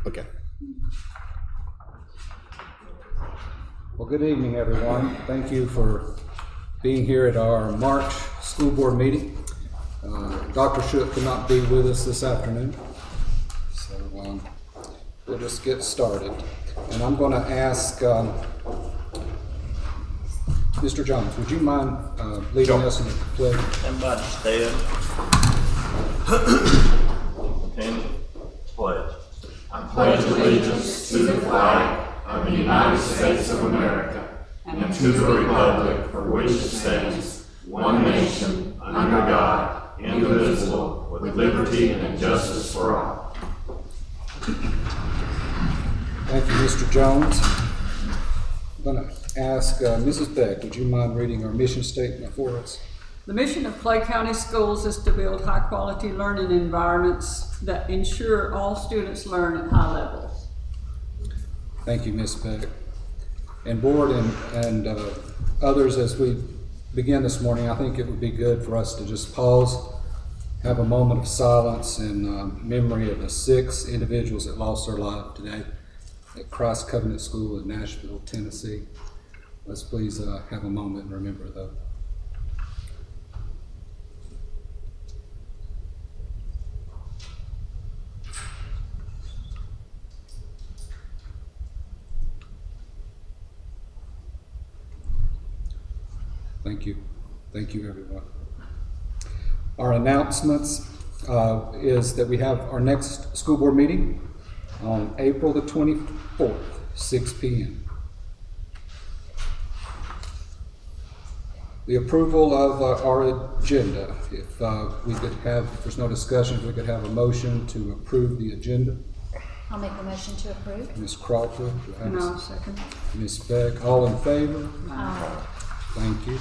Okay. Well, good evening, everyone. Thank you for being here at our March school board meeting. Dr. Shook could not be with us this afternoon, so we'll just get started. And I'm going to ask Mr. Jones, would you mind leading us in the pledge? Everybody stand. And pledge. I pledge allegiance to the flag of the United States of America and to the republic for which it stands, one nation, under God, indivisible, with liberty and justice for all. Thank you, Mr. Jones. I'm going to ask Mrs. Beck, would you mind reading our mission statement for us? The mission of Clay County Schools is to build high-quality learning environments that ensure all students learn at high levels. Thank you, Ms. Beck. And board and others, as we begin this morning, I think it would be good for us to just pause, have a moment of silence in memory of the 6 individuals that lost their life today at Christ Covenant School in Nashville, Tennessee. Let's please have a moment and remember those. Thank you. Thank you, everyone. Our announcements is that we have our next school board meeting on April the 24th, 6 p.m. The approval of our agenda. If we could have, if there's no discussion, if we could have a motion to approve the agenda. I'll make a motion to approve. Ms. Crawford. No, second. Ms. Beck. All in favor? Aye. Thank you.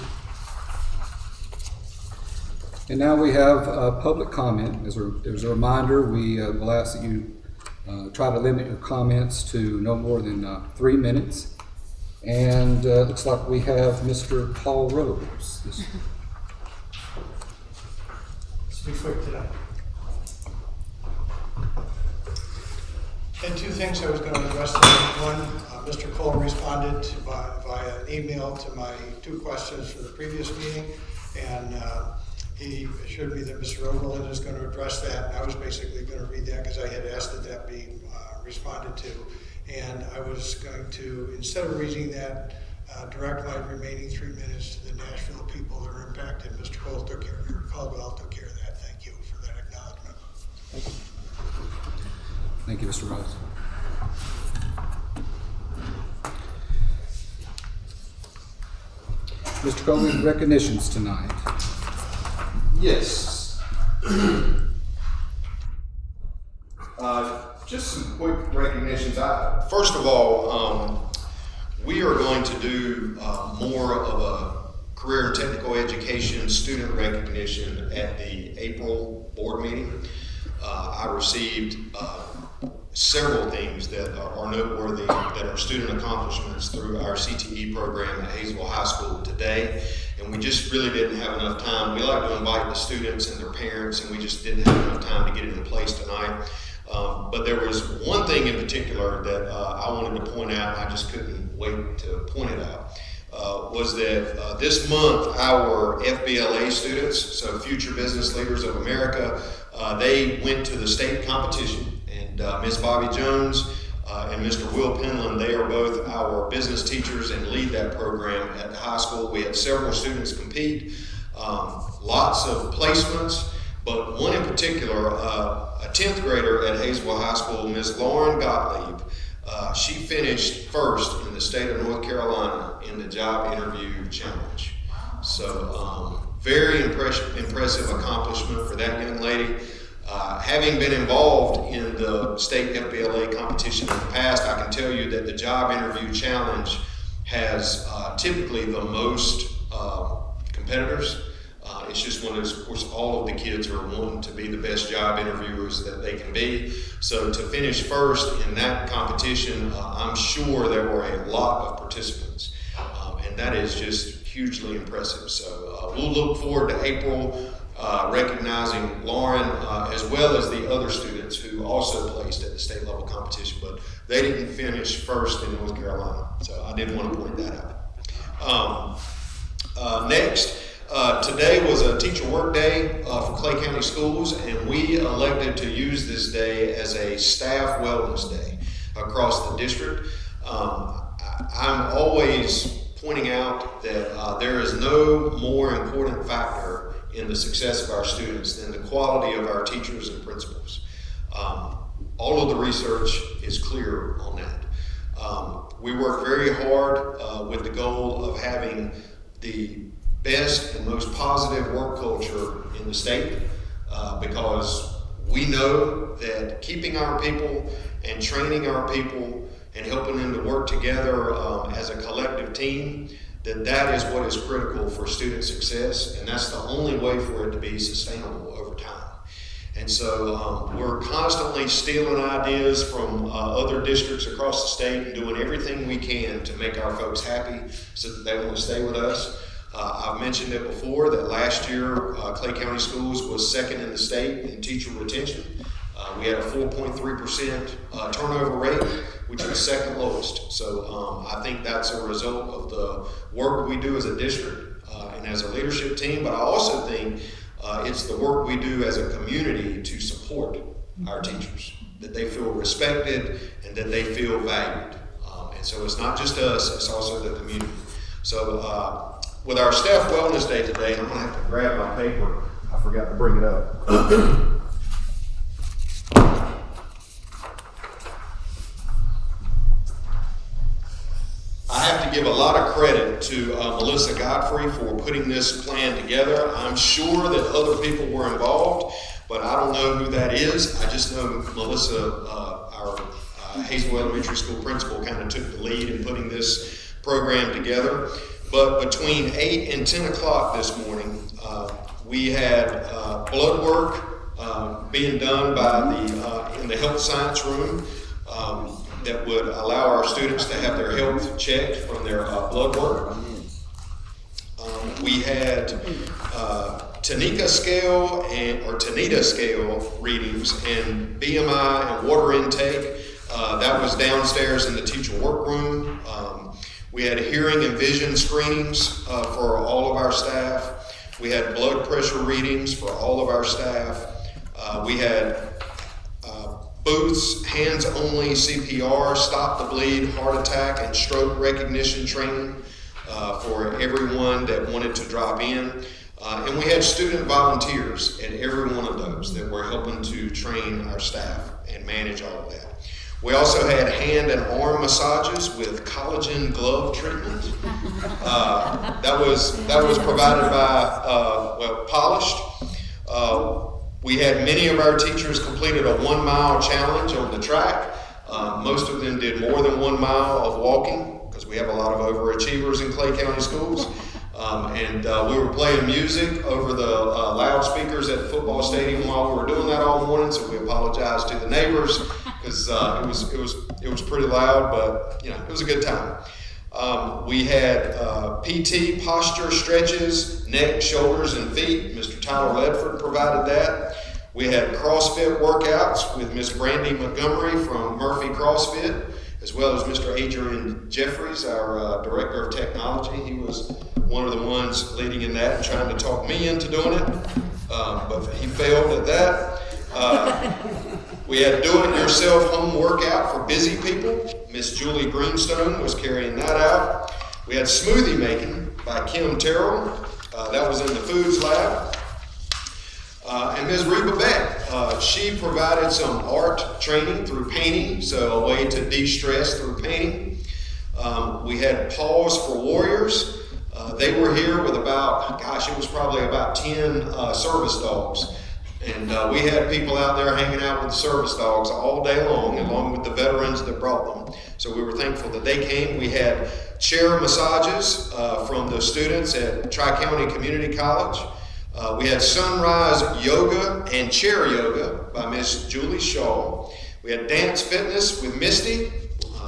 And now we have public comment. As a reminder, we will ask that you try to limit your comments to no more than 3 minutes. And looks like we have Mr. Paul Rose. Let's be quick today. And 2 things I was going to address today. One, Mr. Cole responded via email to my 2 questions for the previous meeting, and he assured me that Mr. Overland is going to address that. And I was basically going to read that because I had asked that that be responded to. And I was going to, instead of reading that, direct my remaining 3 minutes to the Nashville people that are impacted. Mr. Cole took care, or Caldwell took care of that. Thank you for that acknowledgement. Thank you, Mr. Rose. Mr. Coley, recognitions tonight. Yes. Just some quick recognitions. First of all, we are going to do more of a career and technical education student recognition at the April board meeting. I received several things that are noteworthy that are student accomplishments through our CTE program at Hayesville High School today, and we just really didn't have enough time. We like to invite the students and their parents, and we just didn't have enough time to get it in place tonight. But there was one thing in particular that I wanted to point out, and I just couldn't wait to point it out, was that this month our FBLA students, so Future Business Leaders of America, they went to the state competition. And Ms. Bobby Jones and Mr. Will Penland, they are both our business teachers and lead that program at the high school. We had several students compete, lots of placements, but one in particular, a 10th grader at Hayesville High School, Ms. Lauren Gottlieb, she finished first in the state of North Carolina in the job interview challenge. So very impressive accomplishment for that young lady. Having been involved in the state FBLA competition in the past, I can tell you that the job interview challenge has typically the most competitors. It's just one of those, of course, all of the kids are wanting to be the best job interviewers that they can be. So to finish first in that competition, I'm sure there were a lot of participants. And that is just hugely impressive. So we'll look forward to April. recognizing Lauren as well as the other students who also placed at the state level competition, but they didn't finish first in North Carolina. So I did want to point that out. Next, today was a teacher work day for Clay County Schools, and we elected to use this day as a staff wellness day across the district. I'm always pointing out that there is no more important factor in the success of our students than the quality of our teachers and principals. All of the research is clear on that. We work very hard with the goal of having the best and most positive work culture in the state because we know that keeping our people and training our people and helping them to work together as a collective team, that is what is critical for student success, and that's the only way for it to be sustainable over time. And so we're constantly stealing ideas from other districts across the state and doing everything we can to make our folks happy so that they want to stay with us. I've mentioned it before that last year Clay County Schools was second in the state in teacher retention. We had a 4.3% turnover rate, which was second lowest. So I think that's a result of the work we do as a district and as a leadership team, but I also think it's the work we do as a community to support our teachers, that they feel respected and that they feel valued. And so it's not just us, it's also the community. So with our Staff Wellness Day today, I'm gonna have to grab my paper. I forgot to bring it up. I have to give a lot of credit to Melissa Godfrey for putting this plan together. I'm sure that other people were involved, but I don't know who that is. I just know Melissa, our Hazel Elementary School principal, kind of took the lead in putting this program together. But between 8 and 10 o'clock this morning, we had blood work being done by in the health science room. That would allow our students to have their health checked from their blood work. We had Tanita scale readings and BMI and water intake. That was downstairs in the teacher workroom. We had hearing and vision screenings for all of our staff. We had blood pressure readings for all of our staff. We had booths, hands-only CPR, stop the bleed, heart attack, and stroke recognition training for everyone that wanted to drop in. And we had student volunteers at every one of those that were helping to train our staff and manage all of that. We also had hand and arm massages with collagen glove treatment. That was provided by Polished. We had many of our teachers completed a 1 mile challenge on the track. Most of them did more than 1 mile of walking because we have a lot of overachievers in Clay County Schools. And we were playing music over the loudspeakers at the football stadium while we were doing that all morning. So we apologize to the neighbors because it was pretty loud, but you know, it was a good time. We had PT, posture stretches, neck, shoulders, and feet. Mr. Tyler Ledford provided that. We had CrossFit workouts with Miss Brandy Montgomery from Murphy CrossFit, as well as Mr. Adrian Jeffries, our Director of Technology. He was one of the ones leading in that and trying to talk me into doing it, but he failed at that. We had do-it-yourself home workout for busy people. Miss Julie Greenstone was carrying that out. We had smoothie making by Kim Terrell. That was in the foods lab. And Ms. Reba Beck, she provided some art training through painting, so a way to de-stress through painting. We had Paws for Warriors. They were here with it was probably about 10 service dogs. And we had people out there hanging out with the service dogs all day long, along with the veterans that brought them. So we were thankful that they came. We had chair massages from the students at Tri-County Community College. We had sunrise yoga and chair yoga by Miss Julie Shaw. We had dance fitness with Misty.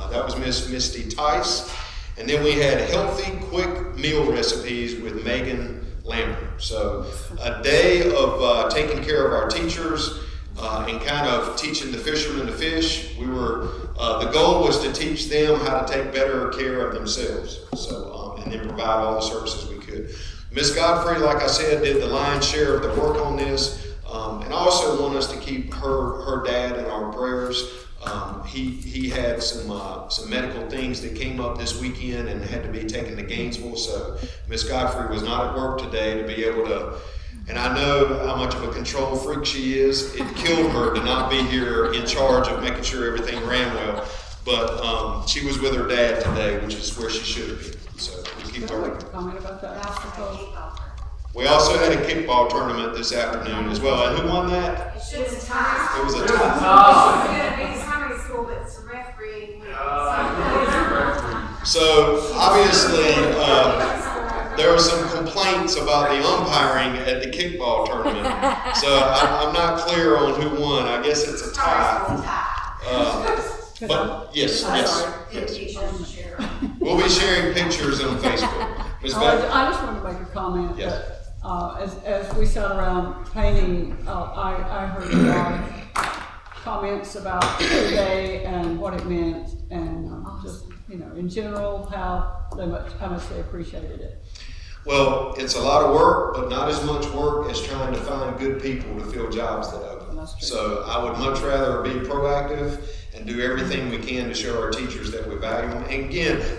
That was Miss Misty Tice. And then we had healthy, quick meal recipes with Megan lantern. So a day of taking care of our teachers and kind of teaching the fishermen to fish. The goal was to teach them how to take better care of themselves. So and then provide all the services we could. Miss Godfrey, like I said, did the lion's share of the work on this. And I also want us to keep her dad in our prayers. He had some medical things that came up this weekend and had to be taken to Gainesville. So Miss Godfrey was not at work today to be able to, and I know how much of a control freak she is. It killed her to not be here in charge of making sure everything ran well. But she was with her dad today, which is where she should have been. So we keep her. Comment about that, Mr. Cole? We also had a kickball tournament this afternoon as well. And who won that? It was a tie. It was a tie. It's gonna be primary school, but it's a referee. So obviously, there were some complaints about the umpiring at the kickball tournament. So I'm not clear on who won. I guess it's a tie. But yes. We'll be sharing pictures on Facebook. Ms. Beck? I just wanted to make a comment Yes. that as we sat around painting, I heard a lot of comments about today and what it meant, and just in general how much they appreciated it. Well, it's a lot of work, but not as much work as trying to find good people to fill jobs that open. That's true. So I would much rather be proactive and do everything we can to show our teachers that we value them. And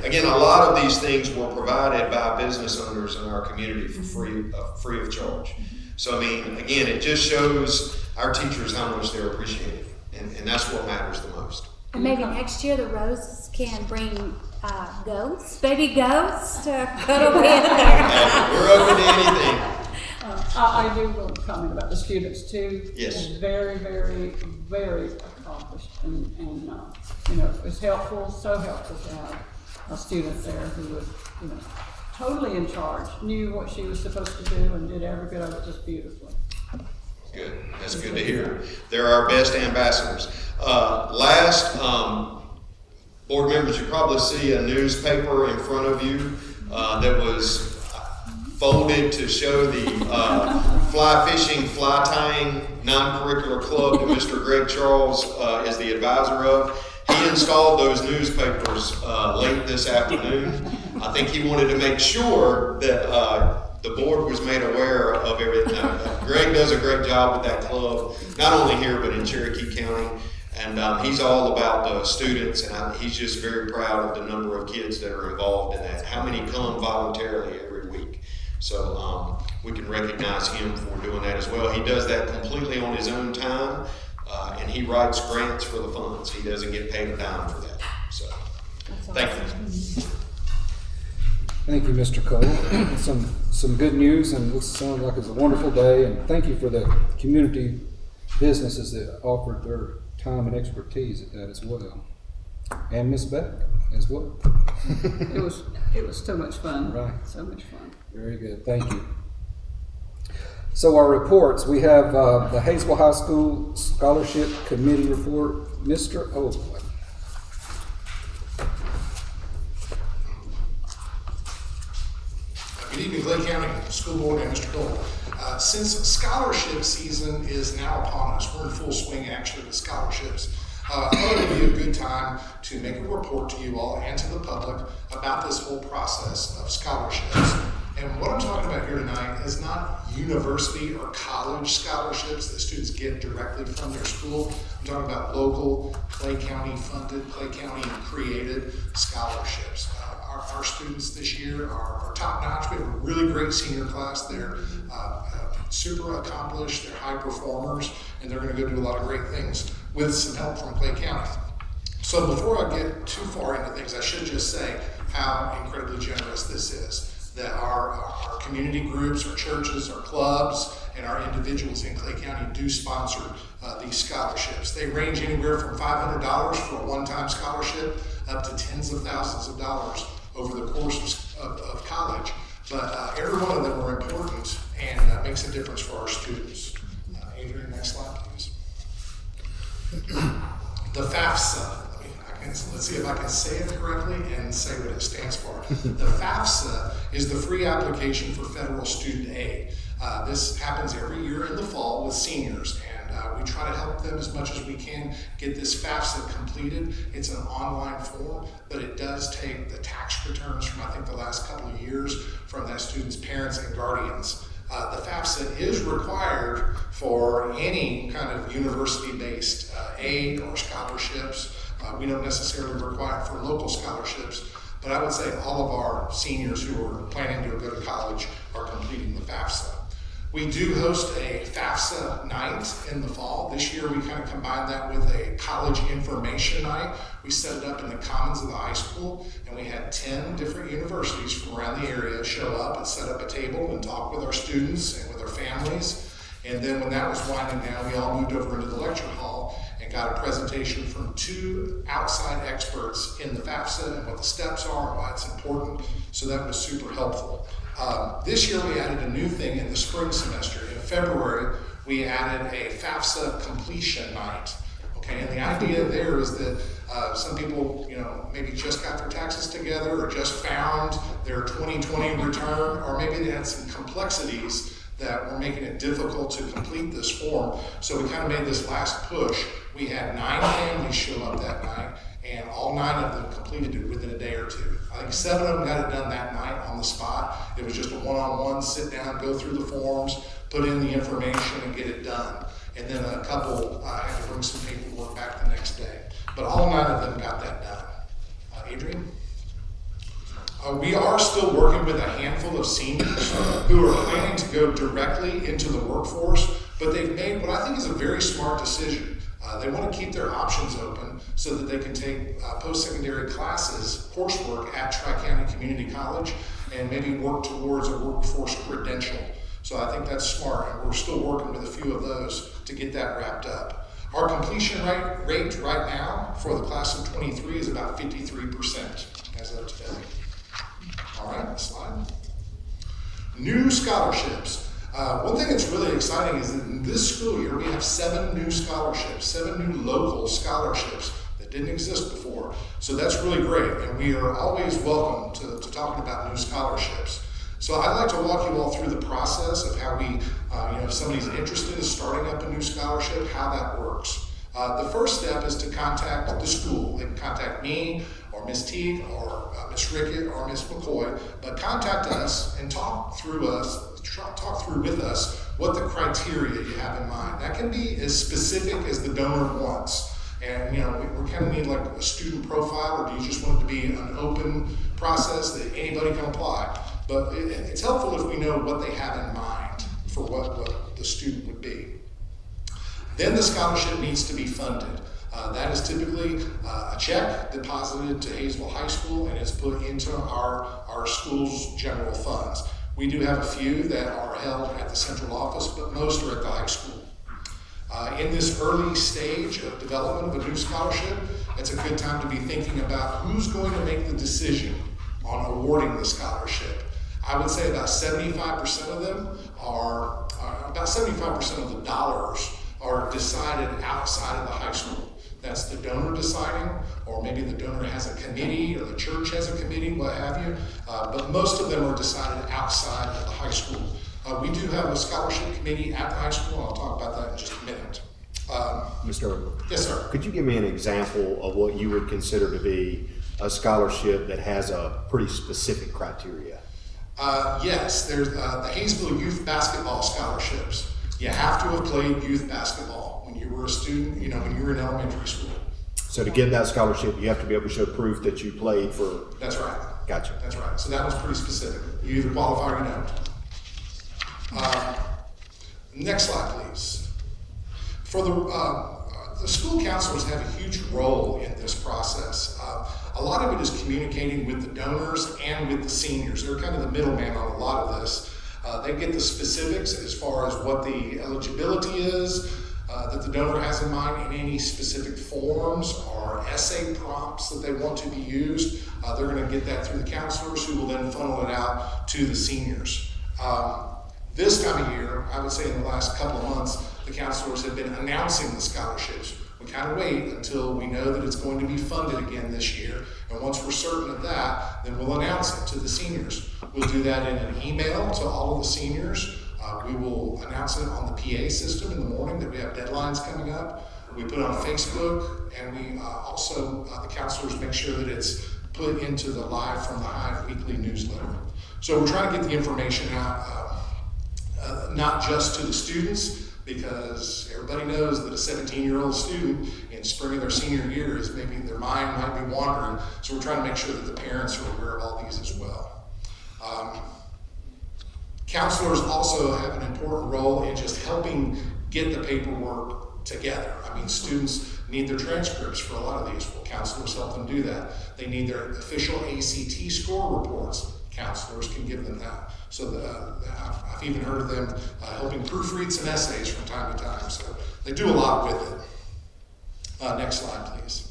again, a lot of these things were provided by business owners in our community for free of charge. So I mean, again, it just shows our teachers how much they're appreciated, and that's what matters the most. And maybe next year the Roses can bring baby ghosts to cuddle in there. We're open to anything. I do want to comment about the students too. Yes. Very, very, very accomplished, and it was helpful, so helpful to have a student there who was, totally in charge, knew what she was supposed to do, and did every bit of it just beautifully. Good. That's good to hear. They're our best ambassadors. Board members, you probably see a newspaper in front of you that was folded to show the fly fishing, fly tying non-curricular club that Mr. Greg Charles is the advisor of. He installed those newspapers late this afternoon. I think he wanted to make sure that the board was made aware of everything. Greg does a great job with that club, not only here but in Cherokee County. And he's all about the students, and he's just very proud of the number of kids that are involved in that. How many come voluntarily every week? So we can recognize him for doing that as well. He does that completely on his own time, and he writes grants for the funds. He doesn't get paid a dime for that. So thank you. Thank you, Mr. Cole. Some good news, and this sounds like it's a wonderful day, and thank you for the community businesses that offered their time and expertise at that as well. And Miss Beck as well. It was so much fun. Right. So much fun. Very good, thank you. So our reports, we have the Hayesville High School Scholarship Committee report. Mr. Oakland. Good evening, Clay County School Board and Mr. Cole. Since scholarship season is now upon us, we're in full swing actually with scholarships. I thought it would be a good time to make a report to you all and to the public about this whole process of scholarships. And what I'm talking about here tonight is not university or college scholarships that students get directly from their school. I'm talking about local, Clay County funded, Clay County created scholarships. Our students this year are top notch. We have a really great senior class. They're super accomplished, they're high performers, and they're going to go do a lot of great things with some help from Clay County. So before I get too far into things, I should just say how incredibly generous this is. That our community groups, our churches, our clubs, and our individuals in Clay County do sponsor these scholarships. They range anywhere from $500 for a one-time scholarship up to tens of thousands of dollars over the course of college. But every one of them are important and makes a difference for our students. Adrian, next slide, please. The FAFSA, I let's see if I can say it correctly and say what it stands for. The FAFSA is the free application for federal student aid. This happens every year in the fall with seniors, and we try to help them as much as we can get this FAFSA completed. It's an online form, but it does take the tax returns from, I think, the last couple of years from that student's parents and guardians. The FAFSA is required for any kind of university-based aid or scholarships. We don't necessarily require it for local scholarships, but I would say all of our seniors who are planning to go to college are completing the FAFSA. We do host a FAFSA night in the fall. This year we kind of combined that with a college information night. We set it up in the commons of the high school, and we had 10 different universities from around the area show up and set up a table and talk with our students and with our families. And then when that was winding down, we all moved over into the lecture hall and got a presentation from 2 outside experts in the FAFSA and what the steps are and why it's important. So that was super helpful. This year we added a new thing in the spring semester. In February, we added a FAFSA completion night. Okay, and the idea there is that some people, maybe just got their taxes together or just found their 2020 return, or maybe they had some complexities that were making it difficult to complete this form. So we kind of made this last push. We had 9 families show up that night, and all 9 of them completed it within a day or 2. I think 7 of them got it done that night on the spot. It was just a one-on-one, sit down, go through the forms, put in the information, and get it done. And then a couple had to bring some paperwork back the next day. But all 9 of them got that done. Adrian? We are still working with a handful of seniors who are planning to go directly into the workforce, but they've made what I think is a very smart decision. They want to keep their options open so that they can take post-secondary classes, coursework at Tri-County Community College, and maybe work towards a workforce credential. So I think that's smart, and we're still working with a few of those to get that wrapped up. Our completion rate right now for the class of 23 is about 53% as of today. All right, next slide. New scholarships. One thing that's really exciting is that in this school year, we have 7 new scholarships, 7 new local scholarships that didn't exist before. So that's really great, and we are always welcome to talking about new scholarships. So I'd like to walk you all through the process of how we, if somebody's interested in starting up a new scholarship, how that works. The first step is to contact the school. They can contact me, or Ms. Teague, or Ms. Rickett, or Ms. McCoy, but contact us and talk through with us what the criteria you have in mind. That can be as specific as the donor wants. And we kind of need like a student profile, or do you just want it to be an open process that anybody can apply? But it's helpful if we know what they have in mind for what the student would be. Then the scholarship needs to be funded. That is typically a check deposited to Hayesville High School and is put into our school's general funds. We do have a few that are held at the central office, but most are at the high school. In this early stage of development of a new scholarship, it's a good time to be thinking about who's going to make the decision on awarding the scholarship. I would say about 75% of them are, about 75% of the dollars are decided outside of the high school. That's the donor deciding, or maybe the donor has a committee, or the church has a committee, what have you. But most of them are decided outside of the high school. We do have a scholarship committee at the high school. I'll talk about that in just a minute. Mr. Irwin. Yes, sir. Could you give me an example of what you would consider to be a scholarship that has a pretty specific criteria? Yes, there's the Hayesville Youth Basketball Scholarships. You have to have played youth basketball when you were a student, when you were in elementary school. So to get that scholarship, you have to be able to show proof that you played for... That's right. Gotcha. That's right. So that was pretty specific. You either qualify or you don't. Next slide, please. For the school counselors have a huge role in this process. A lot of it is communicating with the donors and with the seniors. They're kind of the middleman on a lot of this. They get the specifics as far as what the eligibility is that the donor has in mind in any specific forms or essay prompts that they want to be used. They're going to get that through the counselors, who will then funnel it out to the seniors. This time of year, I would say in the last couple of months, the counselors have been announcing the scholarships. We kind of wait until we know that it's going to be funded again this year. And once we're certain of that, then we'll announce it to the seniors. We'll do that in an email to all of the seniors. We will announce it on the PA system in the morning that we have deadlines coming up. We put it on Facebook, and we also, the counselors make sure that it's put into the Live from the Hive weekly newsletter. So we're trying to get the information out, not just to the students, because everybody knows that a 17-year-old student in spring of their senior year is maybe their mind might be wandering. So we're trying to make sure that the parents are aware of all these as well. Counselors also have an important role in just helping get the paperwork together. I mean, students need their transcripts for a lot of these. Well, counselors help them do that. They need their official ACT score reports. Counselors can give them that. So I've even heard of them helping proofread some essays from time to time. So they do a lot with it. Next slide, please.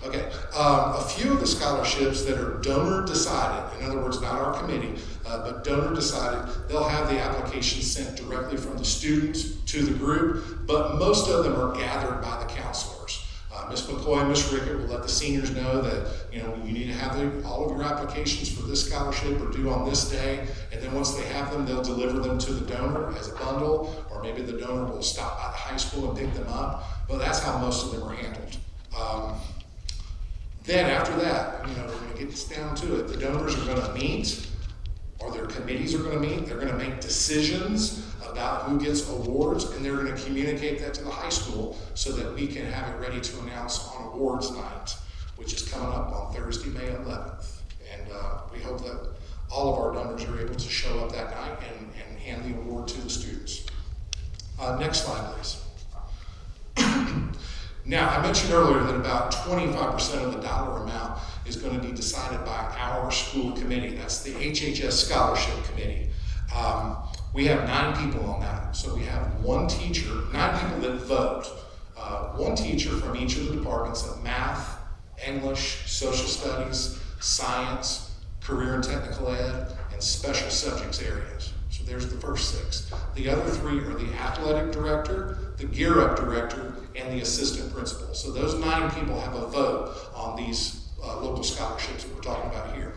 Okay, a few of the scholarships that are donor decided, in other words, not our committee, but donor decided, they'll have the application sent directly from the students to the group, but most of them are gathered by the counselors. Ms. McCoy and Ms. Rickett will let the seniors know that, you need to have all of your applications for this scholarship are due on this day, and then once they have them, they'll deliver them to the donor as a bundle, or maybe the donor will stop by the high school and pick them up, but that's how most of them are handled. Then after that, when it gets down to it, the donors are going to meet, or their committees are going to meet. They're going to make decisions about who gets awards, and they're going to communicate that to the high school so that we can have it ready to announce on awards night, which is coming up on Thursday, May 11th. And we hope that all of our donors are able to show up that night and hand the award to the students. Next slide, please. Now, I mentioned earlier that about 25% of the dollar amount is going to be decided by our school committee. That's the HHS Scholarship Committee. We have 9 people on that. So we have 1 teacher, 9 people that vote. 1 teacher from each of the departments of math, English, social studies, science, career and technical ed, and special subjects areas. So there's the first 6. The other 3 are the athletic director, the gear up director, and the assistant principal. So those 9 people have a vote on these local scholarships that we're talking about here.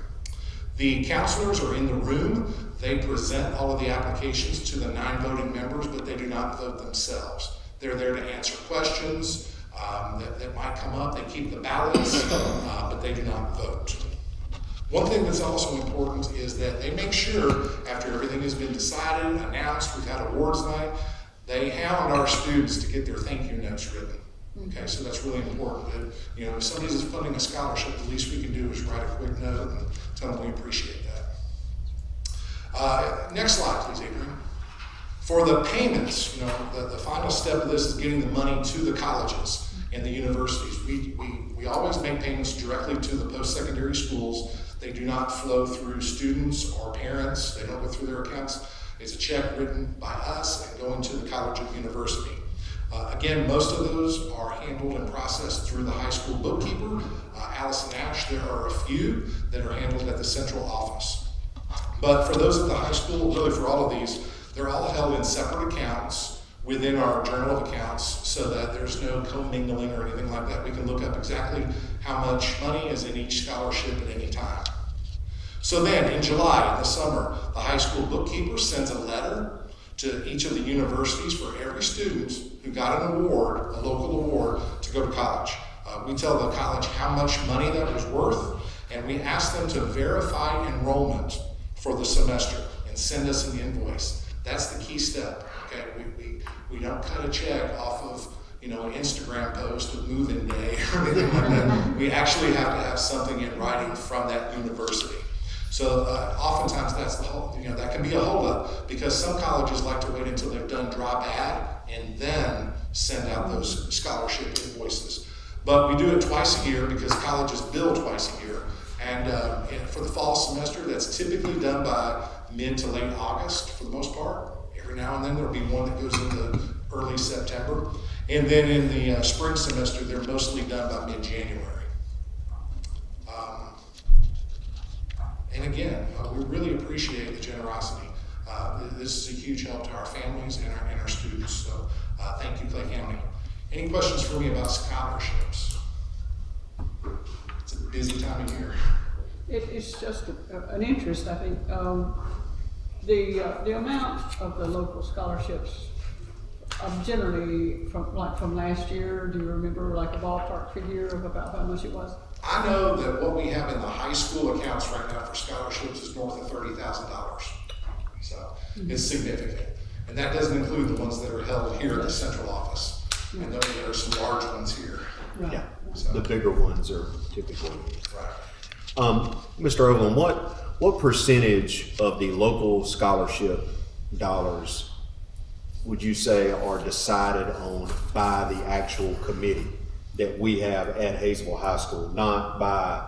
The counselors are in the room. They present all of the applications to the 9 voting members, but they do not vote themselves. They're there to answer questions that might come up. They keep the ballots, but they do not vote. One thing that's also important is that they make sure after everything has been decided, announced, we've had awards night, they hound our students to get their thank you notes written. Okay, so that's really important. That, if somebody's funding a scholarship, the least we can do is write a quick note and tell them we appreciate that. Next slide, please, Adrian. For the payments, the final step of this is getting the money to the colleges and the universities. We always make payments directly to the post-secondary schools. They do not flow through students or parents. They don't go through their accounts. It's a check written by us and going to the college or university. Again, most of those are handled and processed through the high school bookkeeper, Allison Ash. There are a few that are handled at the central office. But for those at the high school, really for all of these, they're all held in separate accounts within our journal of accounts so that there's no commingling or anything like that. We can look up exactly how much money is in each scholarship at any time. So then, in July, in the summer, the high school bookkeeper sends a letter to each of the universities for every student who got an award, a local award, to go to college. We tell the college how much money that was worth, and we ask them to verify enrollment for the semester and send us an invoice. That's the key step. Okay, we don't cut a check off of an Instagram post of move-in day or anything like that. We actually have to have something in writing from that university. So oftentimes that's that can be a holdup because some colleges like to wait until they've done drop ad and then send out those scholarship invoices. But we do it twice a year because colleges bill twice a year. And for the fall semester, that's typically done by mid to late August for the most part. Every now and then there'll be one that goes into early September. And then in the spring semester, they're mostly done by mid-January. And again, we really appreciate the generosity. this is a huge help to our families and our students. So thank you, Clay County. Any questions for me about scholarships? It's a busy time of year. It's just an interest, I think. The amount of the local scholarships, generally from last year, do you remember like a ballpark figure of about how much it was? I know that what we have in the high school accounts right now for scholarships is north of $30,000. So it's significant. And that doesn't include the ones that are held here at the central office. I know there are some large ones here. Right. Yeah, So, the bigger ones are typically. right. Mr. Overland, what percentage of the local scholarship dollars would you say are decided on by the actual committee that we have at Hazelville High School, not by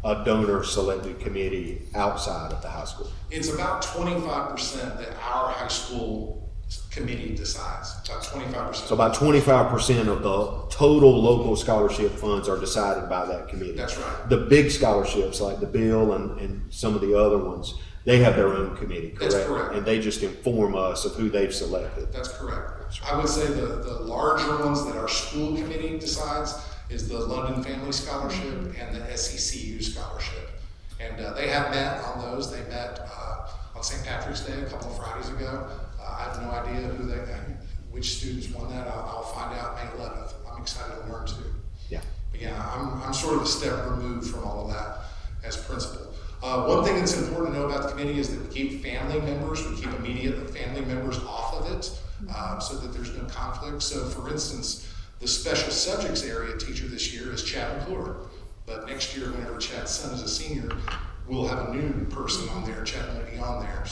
a donor selected committee outside of the high school? It's about 25% that our high school committee decides, about 25%. So about 25% of the total local scholarship funds are decided by that committee. That's right. The big scholarships like the Bill and some of the other ones, they have their own committee, correct? That's correct. And they just inform us of who they've selected. That's correct. I would say the larger ones that our school committee decides is the London Family Scholarship and the SECU Scholarship. And they have met on those. They met on St. Patrick's Day a couple of Fridays ago. I have no idea which students won that. I'll find out May 11th. I'm excited to learn too. Yeah. But yeah, I'm sort of a step removed from all of that as principal. One thing that's important to know about the committee is that we keep family members, we keep immediate family members off of it so that there's no conflict. So for instance, the special subjects area teacher this year is Chad McClure. But next year, whenever Chad's son is a senior, we'll have a new person on there. Chad will be on there.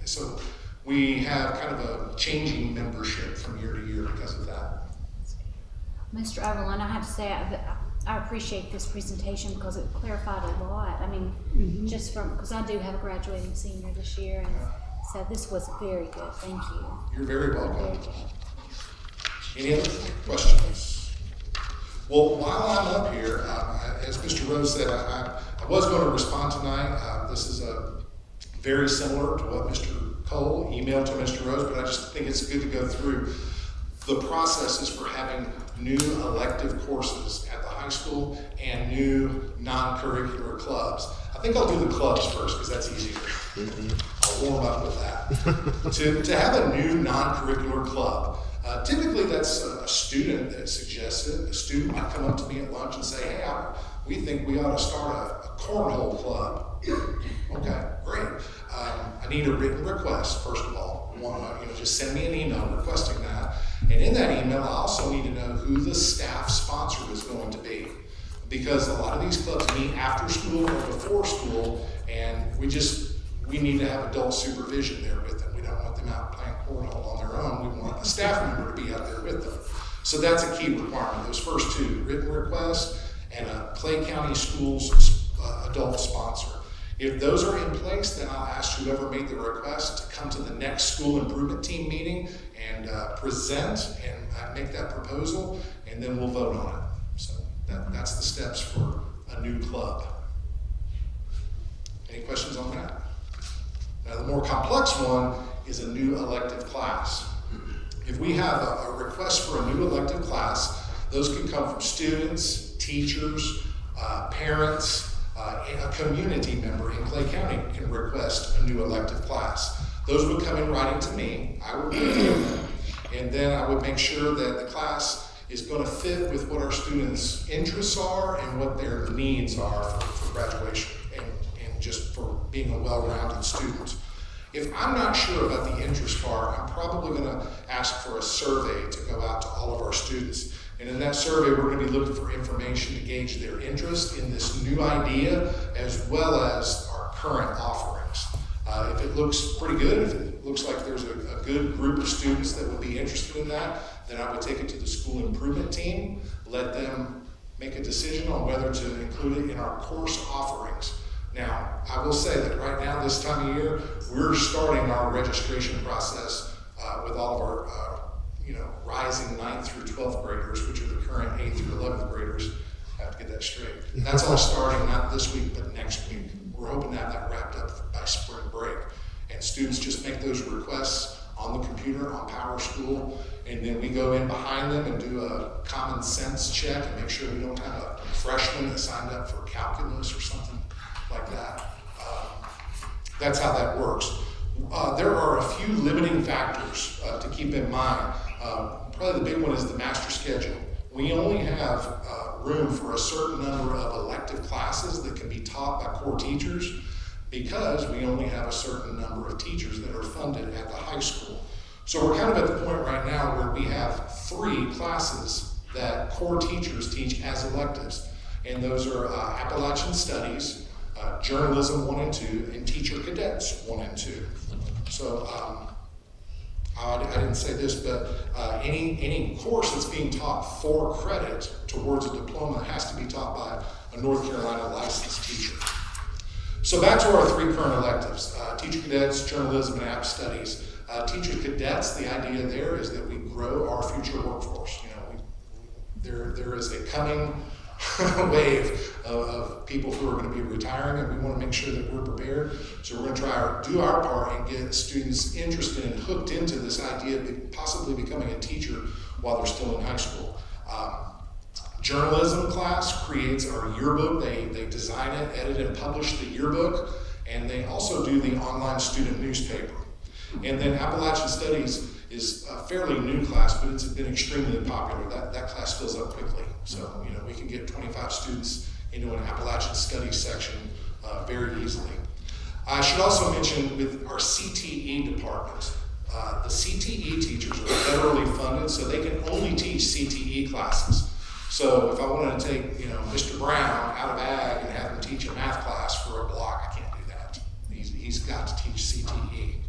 So we have kind of a changing membership from year to year because of that. Mr. Overland, I have to say, I appreciate this presentation because it clarified a lot. I mean, just because I do have a graduating senior this year, and so this was very good. Thank you. You're very Very welcome. good. Any other questions? Well, while I'm up here, as Mr. Rose said, I was going to respond tonight. This is very similar to what Mr. Cole emailed to Mr. Rose, but I just think it's good to go through the processes for having new elective courses at the high school and new non-curricular clubs. I think I'll do the clubs first because that's easier. I'll warm up with that. To have a new non-curricular club, typically that's a student that suggests it. A student might come up to me at lunch and say, hey, we think we ought to start a cornhole club. Okay, great. I need a written request, first of all. Just send me an email requesting that. And in that email, I also need to know who the staff sponsor is going to be. Because a lot of these clubs meet after school or before school, and we need to have adult supervision there with them. We don't want them out playing cornhole on their own. We want a staff member to be out there with them. So that's a key requirement, those first two, written request and a Clay County Schools adult sponsor. If those are in place, then I'll ask whoever made the request to come to the next school improvement team meeting and present and make that proposal, and then we'll vote on it. So that's the steps for a new club. Any questions on that? Now, the more complex one is a new elective class. If we have a request for a new elective class, those can come from students, teachers, parents, a community member in Clay County can request a new elective class. Those would come in writing to me. I would review them, and then I would make sure that the class is going to fit with what our students' interests are and what their needs are for graduation and just for being a well-rounded student. If I'm not sure about the interest part, I'm probably going to ask for a survey to go out to all of our students. And in that survey, we're going to be looking for information to gauge their interest in this new idea as well as our current offerings. If it looks pretty good, if it looks like there's a good group of students that would be interested in that, then I would take it to the school improvement team, let them make a decision on whether to include it in our course offerings. Now, I will say that right now, this time of year, we're starting our registration process with all of our rising 9th through 12th graders, which are the current 8th through 11th graders. I have to get that straight. That's all starting not this week, but next week. We're hoping to have that wrapped up by spring break. And students just make those requests on the computer on PowerSchool, and then we go in behind them and do a common sense check and make sure we don't have a freshman that signed up for calculus or something like that. That's how that works. There are a few limiting factors to keep in mind. Probably the big one is the master schedule. We only have room for a certain number of elective classes that can be taught by core teachers because we only have a certain number of teachers that are funded at the high school. So we're kind of at the point right now where we have 3 classes that core teachers teach as electives, and those are Appalachian Studies, Journalism 1 and 2, and Teacher Cadets 1 and 2. So I didn't say this, but any course that's being taught for credit towards a diploma has to be taught by a North Carolina licensed teacher. So back to our 3 current electives, Teacher Cadets, Journalism, and App Studies. Teacher Cadets, the idea there is that we grow our future workforce. You know, there is a coming wave of people who are going to be retiring, and we want to make sure that we're prepared. So we're going to try to do our part and get students interested and hooked into this idea of possibly becoming a teacher while they're still in high school. Journalism class creates our yearbook. They design it, edit, and publish the yearbook, and they also do the online student newspaper. And then Appalachian Studies is a fairly new class, but it's been extremely popular. That class fills up quickly. So, you know, we can get 25 students into an Appalachian Studies section very easily. I should also mention with our CTE department, the CTE teachers are federally funded, so they can only teach CTE classes. So if I wanted to take, you know, Mr. Brown out of ag and have him teach a math class for a block, I can't do that. He's got to teach CTE.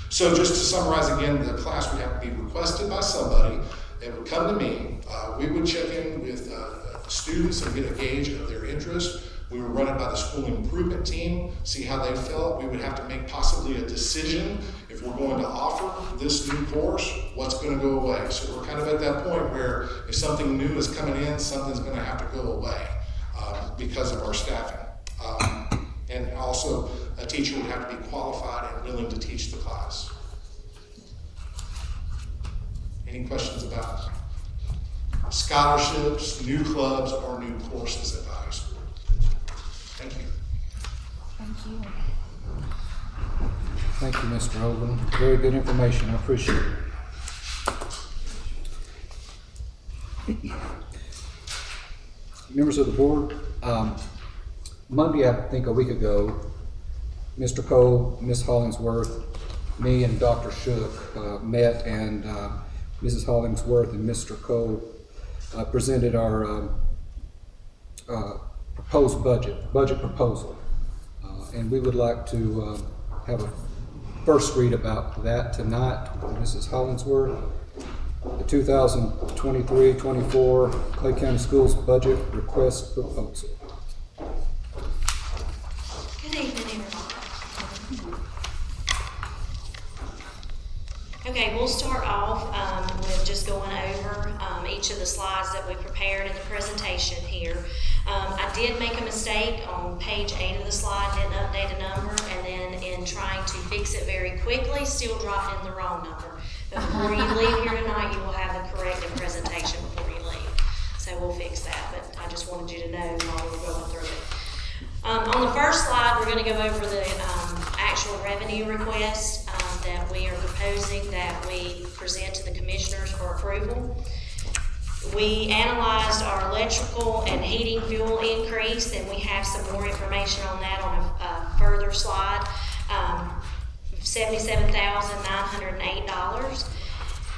So just to summarize again, the class would have to be requested by somebody. They would come to me. We would check in with the students and get a gauge of their interest. We would run it by the school improvement team, see how they felt. We would have to make possibly a decision if we're going to offer this new course, what's going to go away. So we're kind of at that point where if something new is coming in, something's going to have to go away because of our staffing. And also, a teacher would have to be qualified and willing to teach the class. Any questions about scholarships, new clubs, or new courses at the high school? Thank you. Thank you. Thank you, Mr. Hogan. Very good information. I appreciate it. Members of the board, Monday, I think a week ago, Mr. Cole, Ms. Hollingsworth, me and Dr. Shook met, and Mrs. Hollingsworth and Mr. Cole presented our proposed budget proposal. And we would like to have a first read about that tonight. Mrs. Hollingsworth, the 2023-24 Clay County Schools budget request proposal. Good evening, everyone. Okay, we'll start off with just going over each of the slides that we prepared in the presentation here. I did make a mistake on page 8 of the slide, didn't update a number, and then in trying to fix it very quickly, still dropped in the wrong number. But before you leave here tonight, you will have the corrected presentation before you leave. So we'll fix that, but I just wanted you to know while we're going through it. On the first slide, we're going to go over the actual revenue request that we are proposing that we present to the commissioners for approval. We analyzed our electrical and heating fuel increase, and we have some more information on that on a further slide. $77,908.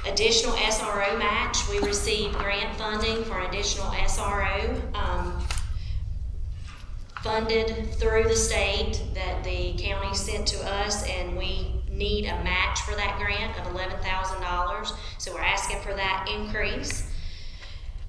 Additional SRO match. We received grant funding for an additional SRO funded through the state that the county sent to us, and we need a match for that grant of $11,000. So we're asking for that increase.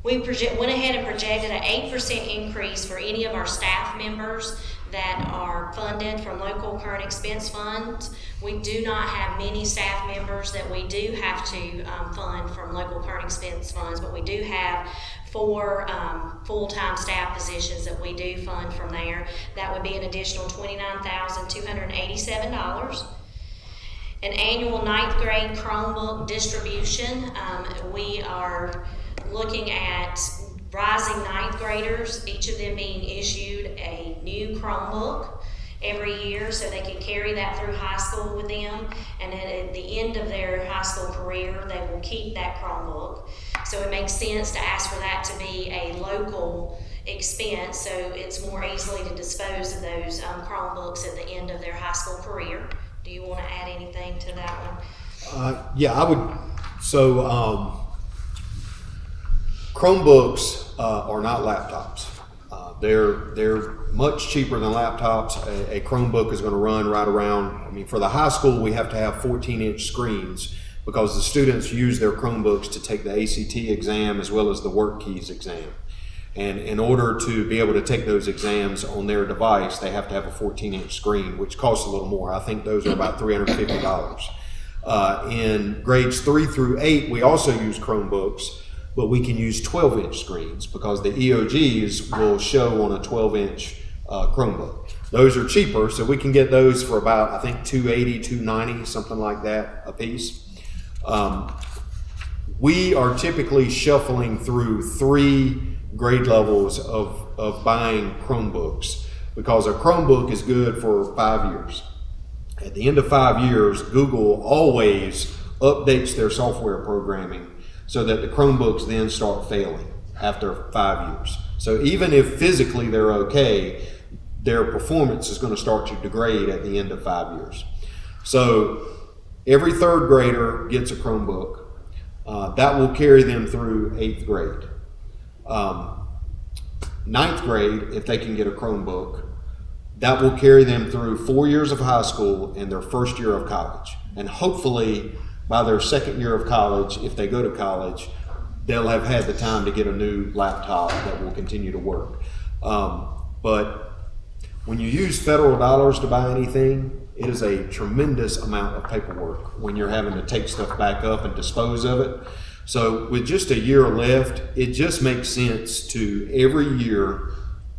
We went ahead and projected an 8% increase for any of our staff members that are funded from local current expense funds. We do not have many staff members that we do have to fund from local current expense funds, but we do have 4 full-time staff positions that we do fund from there. That would be an additional $29,287. An annual 9th grade Chromebook distribution. We are looking at rising 9th graders, each of them being issued a new Chromebook every year so they can carry that through high school with them, and then at the end of their high school career they will keep that Chromebook. So it makes sense to ask for that to be a local expense, so it's more easily to dispose of those Chromebooks at the end of their high school career. Do you want to add anything to that one? Yeah, I would. So Chromebooks are not laptops. They're much cheaper than laptops. A Chromebook is going to run right around, I mean, for the high school, we have to have 14-inch screens because the students use their Chromebooks to take the ACT exam as well as the Work Keys exam. And in order to be able to take those exams on their device, they have to have a 14-inch screen, which costs a little more. I think those are about $350. In grades 3 through 8, we also use Chromebooks, but we can use 12-inch screens because the EOGs will show on a 12-inch Chromebook. Those are cheaper, so we can get those for about, I think, $280, $290, something like that a piece. We are typically shuffling through 3 grade levels of buying Chromebooks because a Chromebook is good for 5 years. At the end of 5 years, Google always updates their software programming so that the Chromebooks then start failing after 5 years. So even if physically they're okay, their performance is going to start to degrade at the end of 5 years. So every 3rd grader gets a Chromebook. That will carry them through 8th grade. 9th grade, if they can get a Chromebook, that will carry them through 4 years of high school and their 1st year of college. And hopefully by their 2nd year of college, if they go to college, they'll have had the time to get a new laptop that will continue to work. But when you use federal dollars to buy anything, it is a tremendous amount of paperwork when you're having to take stuff back up and dispose of it. So with just a year left, it just makes sense to every year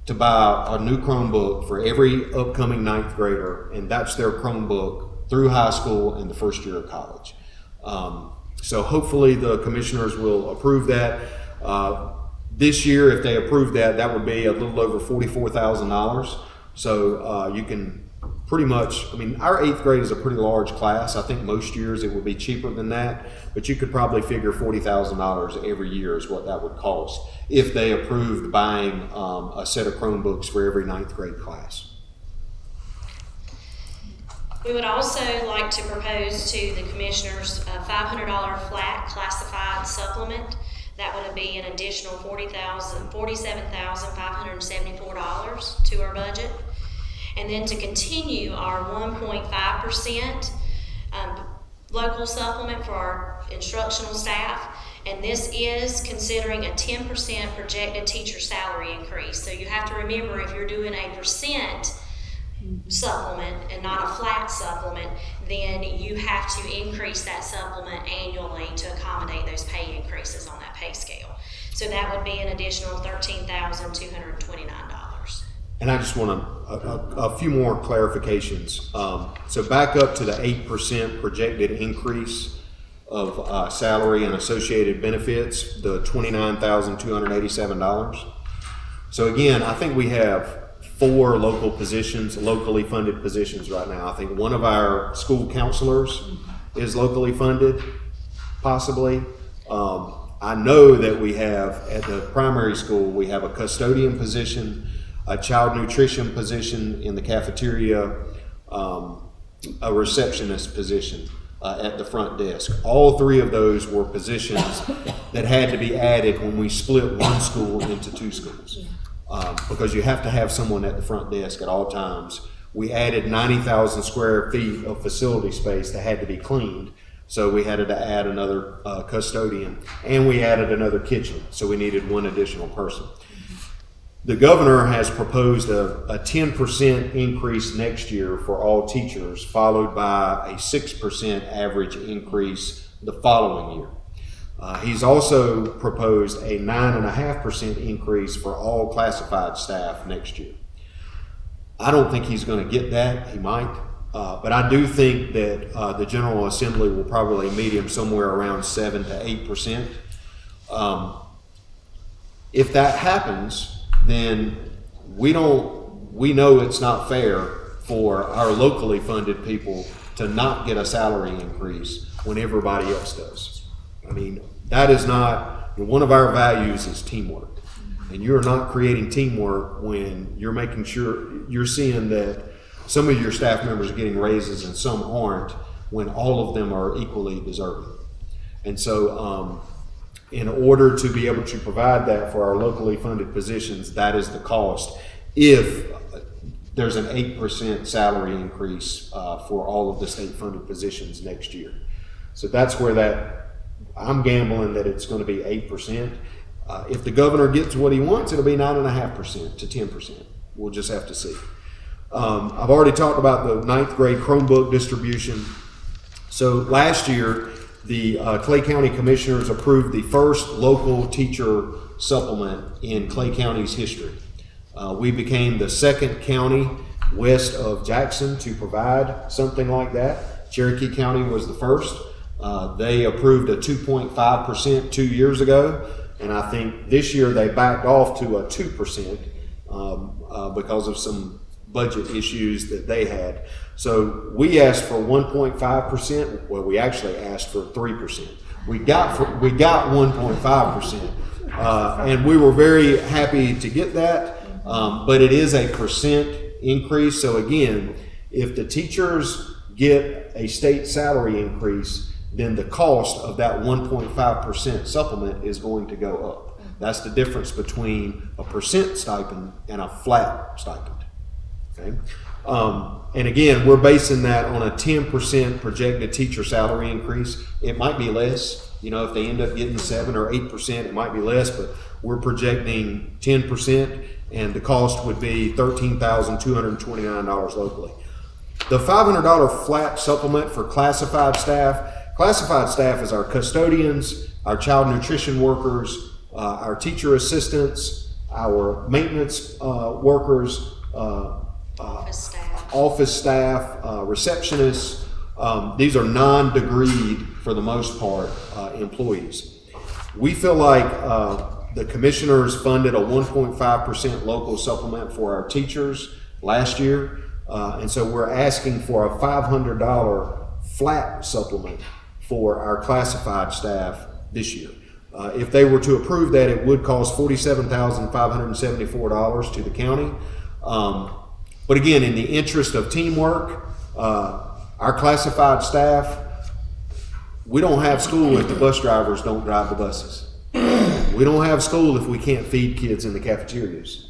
to buy a new Chromebook for every upcoming 9th grader, and that's their Chromebook through high school and the 1st year of college. So hopefully the commissioners will approve that. This year, if they approve that, that would be a little over $44,000. So you can pretty much, I mean, our 8th grade is a pretty large class. I think most years it will be cheaper than that, but you could probably figure $40,000 every year is what that would cost if they approved buying a set of Chromebooks for every 9th grade class. We would also like to propose to the commissioners a $500 flat classified supplement. That would be an additional $47,574 to our budget. And then to continue our 1.5% local supplement for our instructional staff. And this is considering a 10% projected teacher salary increase. So you have to remember, if you're doing a percent supplement and not a flat supplement, then you have to increase that supplement annually to accommodate those pay increases on that pay scale. So that would be an additional $13,229. And I just want a few more clarifications. So back up to the 8% projected increase of salary and associated benefits, the $29,287. So again, I think we have 4 local positions, locally funded positions right now. I think one of our school counselors is locally funded, possibly. I know that we have, at the primary school, we have a custodian position, a child nutrition position in the cafeteria, a receptionist position at the front desk. All 3 of those were positions that had to be added when we split one school into 2 schools. Because you have to have someone at the front desk at all times. We added 90,000 square feet of facility space that had to be cleaned. So we had to add another custodian, and we added another kitchen. So we needed 1 additional person. The governor has proposed a 10% increase next year for all teachers, followed by a 6% average increase the following year. He's also proposed a 9.5% increase for all classified staff next year. I don't think he's going to get that. He might. But I do think that the General Assembly will probably meet him somewhere around 7 to 8%. If that happens, then we know it's not fair for our locally funded people to not get a salary increase when everybody else does. I mean, that is not, one of our values is teamwork. And you're not creating teamwork when you're making sure, you're seeing that some of your staff members are getting raises and some aren't, when all of them are equally deserving. And so, in order to be able to provide that for our locally funded positions, that is the cost. If there's an 8% salary increase for all of the state funded positions next year. So that's where I'm gambling that it's going to be 8%. If the governor gets what he wants, it'll be 9.5% to 10%. We'll just have to see. I've already talked about the 9th grade Chromebook distribution. So last year, the Clay County Commissioners approved the first local teacher supplement in Clay County's history. We became the second county west of Jackson to provide something like that. Cherokee County was the first. They approved a 2.5% 2 years ago, and I think this year they backed off to a 2% because of some budget issues that they had. So we asked for 1.5%. Well, we actually asked for 3%. We got 1.5%, and we were very happy to get that. But it is a percent increase. So again, if the teachers get a state salary increase, then the cost of that 1.5% supplement is going to go up. That's the difference between a percent stipend and a flat stipend. Okay. And again, we're basing that on a 10% projected teacher salary increase. It might be less, if they end up getting 7 or 8%, it might be less, but we're projecting 10%, and the cost would be $13,229 locally. The $500 flat supplement for classified staff. Classified staff is our custodians, our child nutrition workers, our teacher assistants, our maintenance workers, office staff, receptionists. These are non-degreed, for the most part, employees. We feel like the commissioners funded a 1.5% local supplement for our teachers last year, and so we're asking for a $500 flat supplement for our classified staff this year. If they were to approve that, it would cost $47,574 to the county. But again, in the interest of teamwork, our classified staff, we don't have school if the bus drivers don't drive the buses. We don't have school if we can't feed kids in the cafeterias.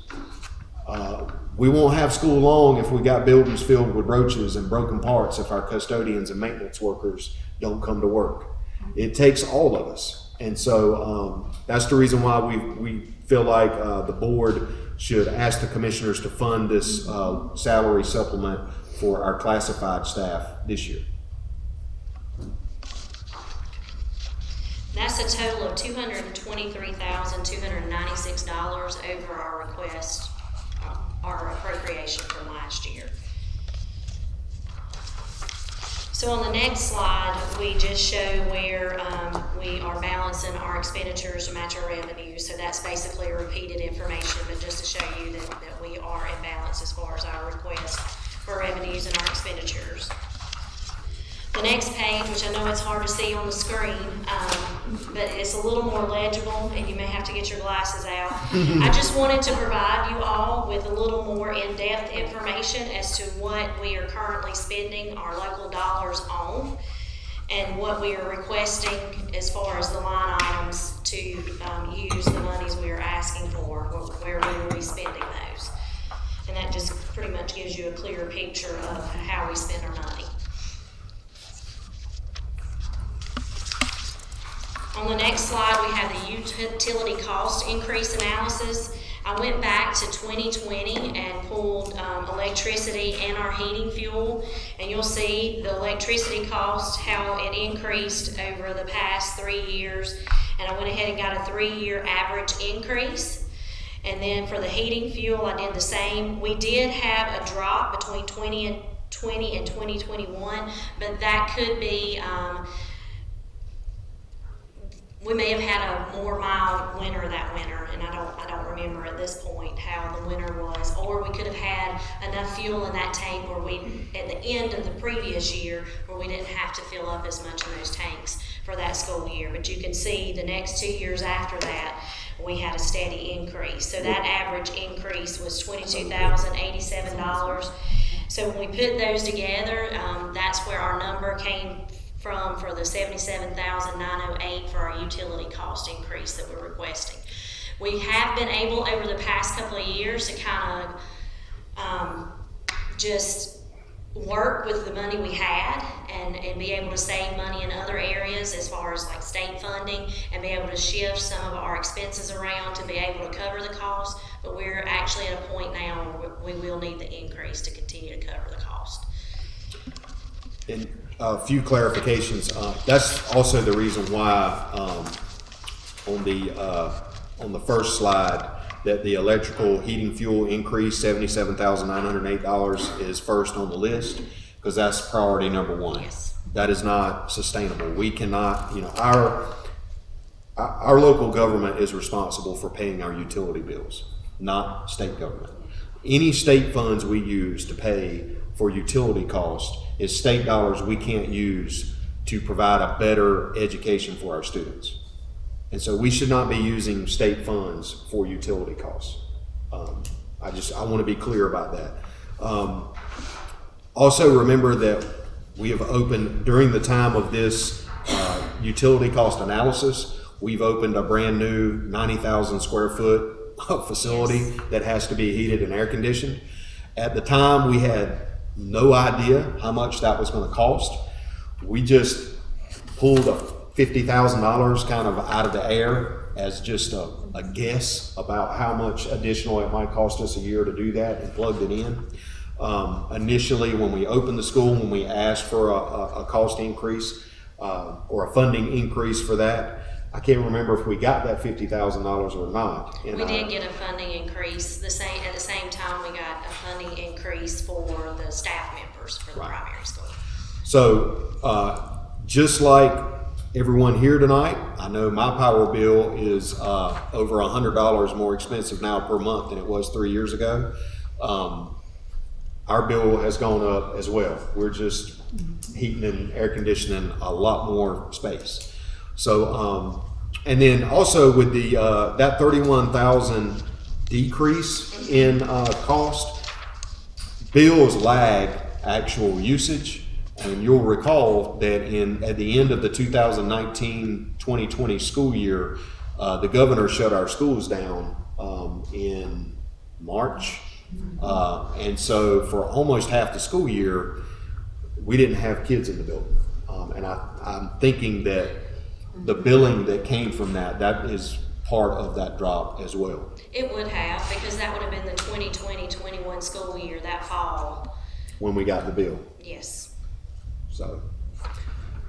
We won't have school long if we got buildings filled with roaches and broken parts if our custodians and maintenance workers don't come to work. It takes all of us. And so that's the reason why we feel like the board should ask the commissioners to fund this salary supplement for our classified staff this year. That's a total of $223,296 over our request, our appropriation from last year. So on the next slide, we just show where we are balancing our expenditures to match our revenues. So that's basically repeated information, but just to show you that we are in balance as far as our request for revenues and our expenditures. The next page, which I know it's hard to see on the screen, but it's a little more legible and you may have to get your glasses out. I just wanted to provide you all with a little more in-depth information as to what we are currently spending our local dollars on and what we are requesting as far as the line items to use the monies we are asking for, where we will be spending those. And that just pretty much gives you a clear picture of how we spend our money. On the next slide, we have the utility cost increase analysis. I went back to 2020 and pulled electricity and our heating fuel, and you'll see the electricity cost, how it increased over the past 3 years, and I went ahead and got a 3-year average increase. And then for the heating fuel, I did the same. We did have a drop between 2020 2020 and 2021, but that could be, we may have had a more mild winter that winter, and I don't remember at this point how the winter was. Or we could have had enough fuel in that tank where we, at the end of the previous year, where we didn't have to fill up as much in those tanks for that school year. But you can see the next 2 years after that, we had a steady increase. So that average increase was $22,087. So when we put those together, that's where our number came from for the $77,908 for our utility cost increase that we're requesting. We have been able over the past couple of years to kind of just work with the money we had and be able to save money in other areas as far as like state funding, and be able to shift some of our expenses around to be able to cover the cost. But we're actually at a point now where we will need the increase to continue to cover the cost. And a few clarifications. That's also the reason why on the first slide that the electrical heating fuel increase $77,908 is first on the list, because that's priority number one. Yes. That is not sustainable. We cannot, our local government is responsible for paying our utility bills, not state government. Any state funds we use to pay for utility costs is state dollars we can't use to provide a better education for our students. And so we should not be using state funds for utility costs. I want to be clear about that. Also remember that we have opened, during the time of this utility cost analysis, we've opened a brand new 90,000 square foot facility that has to be heated and air conditioned. At the time, we had no idea how much that was going to cost. We just pulled a $50,000 kind of out of the air as just a guess about how much additional it might cost us a year to do that, and plugged it in. Initially, when we opened the school, when we asked for a cost increase or a funding increase for that, I can't remember if we got that $50,000 or not. And we did get a funding increase. At the same time, we got a funding increase for the staff members for the primary school. So just like everyone here tonight, I know my power bill is over $100 more expensive now per month than it was 3 years ago. Our bill has gone up as well. We're just heating and air conditioning a lot more space. So, and then also with the that 31,000 decrease in cost, bills lag actual usage. And you'll recall that at the end of the 2019-2020 school year, the governor shut our schools down in March. And so for almost half the school year, we didn't have kids in the building. And I'm thinking that the billing that came from that is part of that drop as well. It would have, because that would have been the 2020-21 school year, that fall. When we got the bill. Yes. So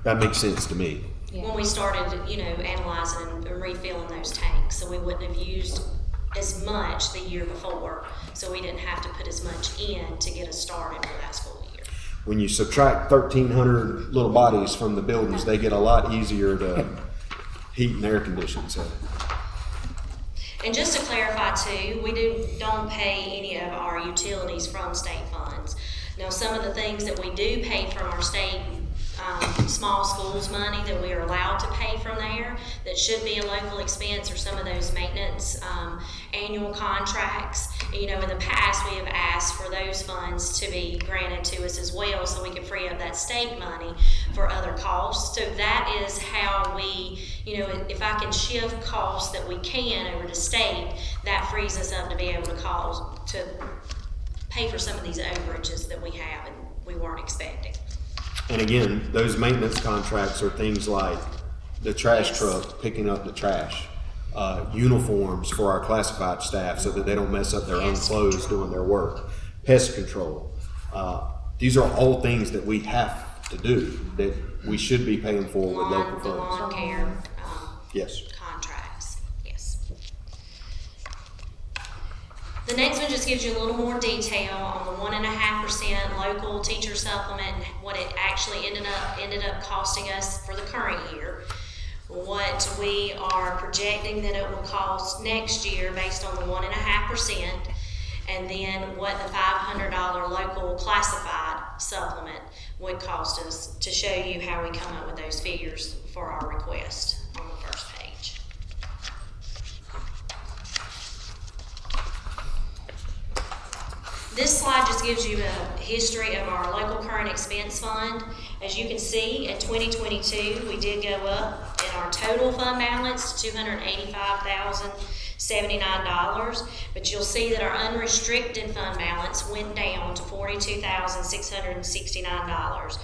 that makes sense to me. Yeah. When we started, analyzing and refilling those tanks, so we wouldn't have used as much the year before, so we didn't have to put as much in to get us started for that school year. When you subtract 1,300 little bodies from the buildings, they get a lot easier to heat and air condition. So. And just to clarify too, we don't pay any of our utilities from state funds. Now, some of the things that we do pay from our state small schools money that we are allowed to pay from there that should be a local expense, or some of those maintenance annual contracts. In the past we have asked for those funds to be granted to us as well, so we can free up that state money for other costs. So that is how we, if I can shift costs that we can over to state, that frees us up to be able to pay for some of these overages that we have and we weren't expecting. And again, those maintenance contracts are things like the trash truck picking up the trash, uniforms for our classified staff so that they don't mess up their own clothes doing their work, pest control. These are all things that we have to do that we should be paying for with local funds. Lawn care Yes. contracts, yes. The next one just gives you a little more detail on the 1.5% local teacher supplement and what it actually ended up costing us for the current year. What we are projecting that it will cost next year based on the 1.5%, and then what the $500 local classified supplement would cost us, to show you how we come up with those figures for our request on the first page. This slide just gives you a history of our local current expense fund. As you can see, in 2022, we did go up in our total fund balance to $285,079, but you'll see that our unrestricted fund balance went down to $42,669.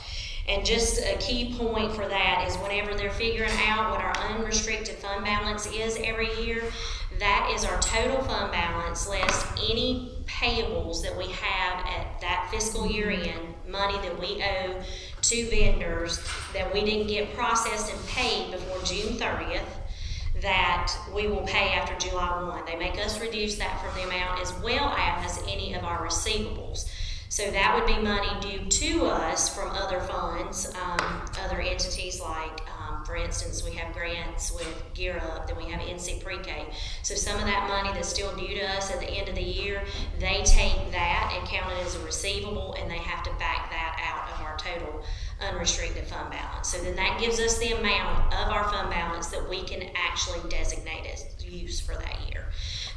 And just a key point for that is whenever they're figuring out what our unrestricted fund balance is every year, that is our total fund balance less any payables that we have at that fiscal year end, money that we owe to vendors that we didn't get processed and paid before June 30th, that we will pay after July 1. They make us reduce that from the amount as well as any of our receivables. So that would be money due to us from other funds, other entities like, for instance, we have grants with Gear Up, then we have NC Pre-K. So some of that money that's still due to us at the end of the year, they take that and count it as a receivable, and they have to back that out of our total unrestricted fund balance. So then that gives us the amount of our fund balance that we can actually designate as use for that year.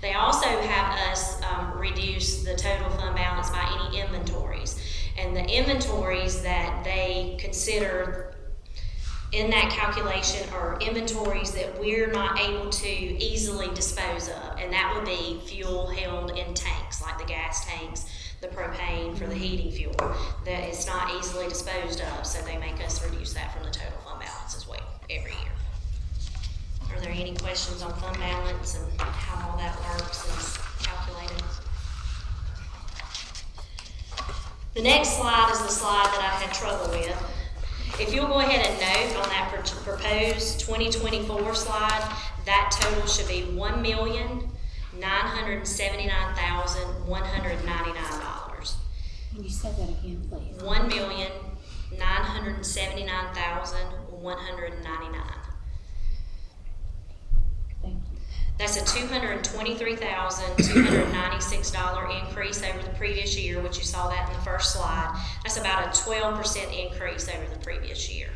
They also have us reduce the total fund balance by any inventories. And the inventories that they consider in that calculation are inventories that we're not able to easily dispose of. And that would be fuel held in tanks, like the gas tanks, the propane for the heating fuel, that it's not easily disposed of. So they make us reduce that from the total fund balance as well every year. Are there any questions on fund balance and how all that works and is calculated? The next slide is the slide that I had trouble with. If you'll go ahead and note on that proposed 2024 slide, that total should be $1,979,199. Can you say that again, please? $1,979,199. Thank you. That's a $223,296 increase over the previous year, which you saw that in the first slide. That's about a 12% increase over the previous year.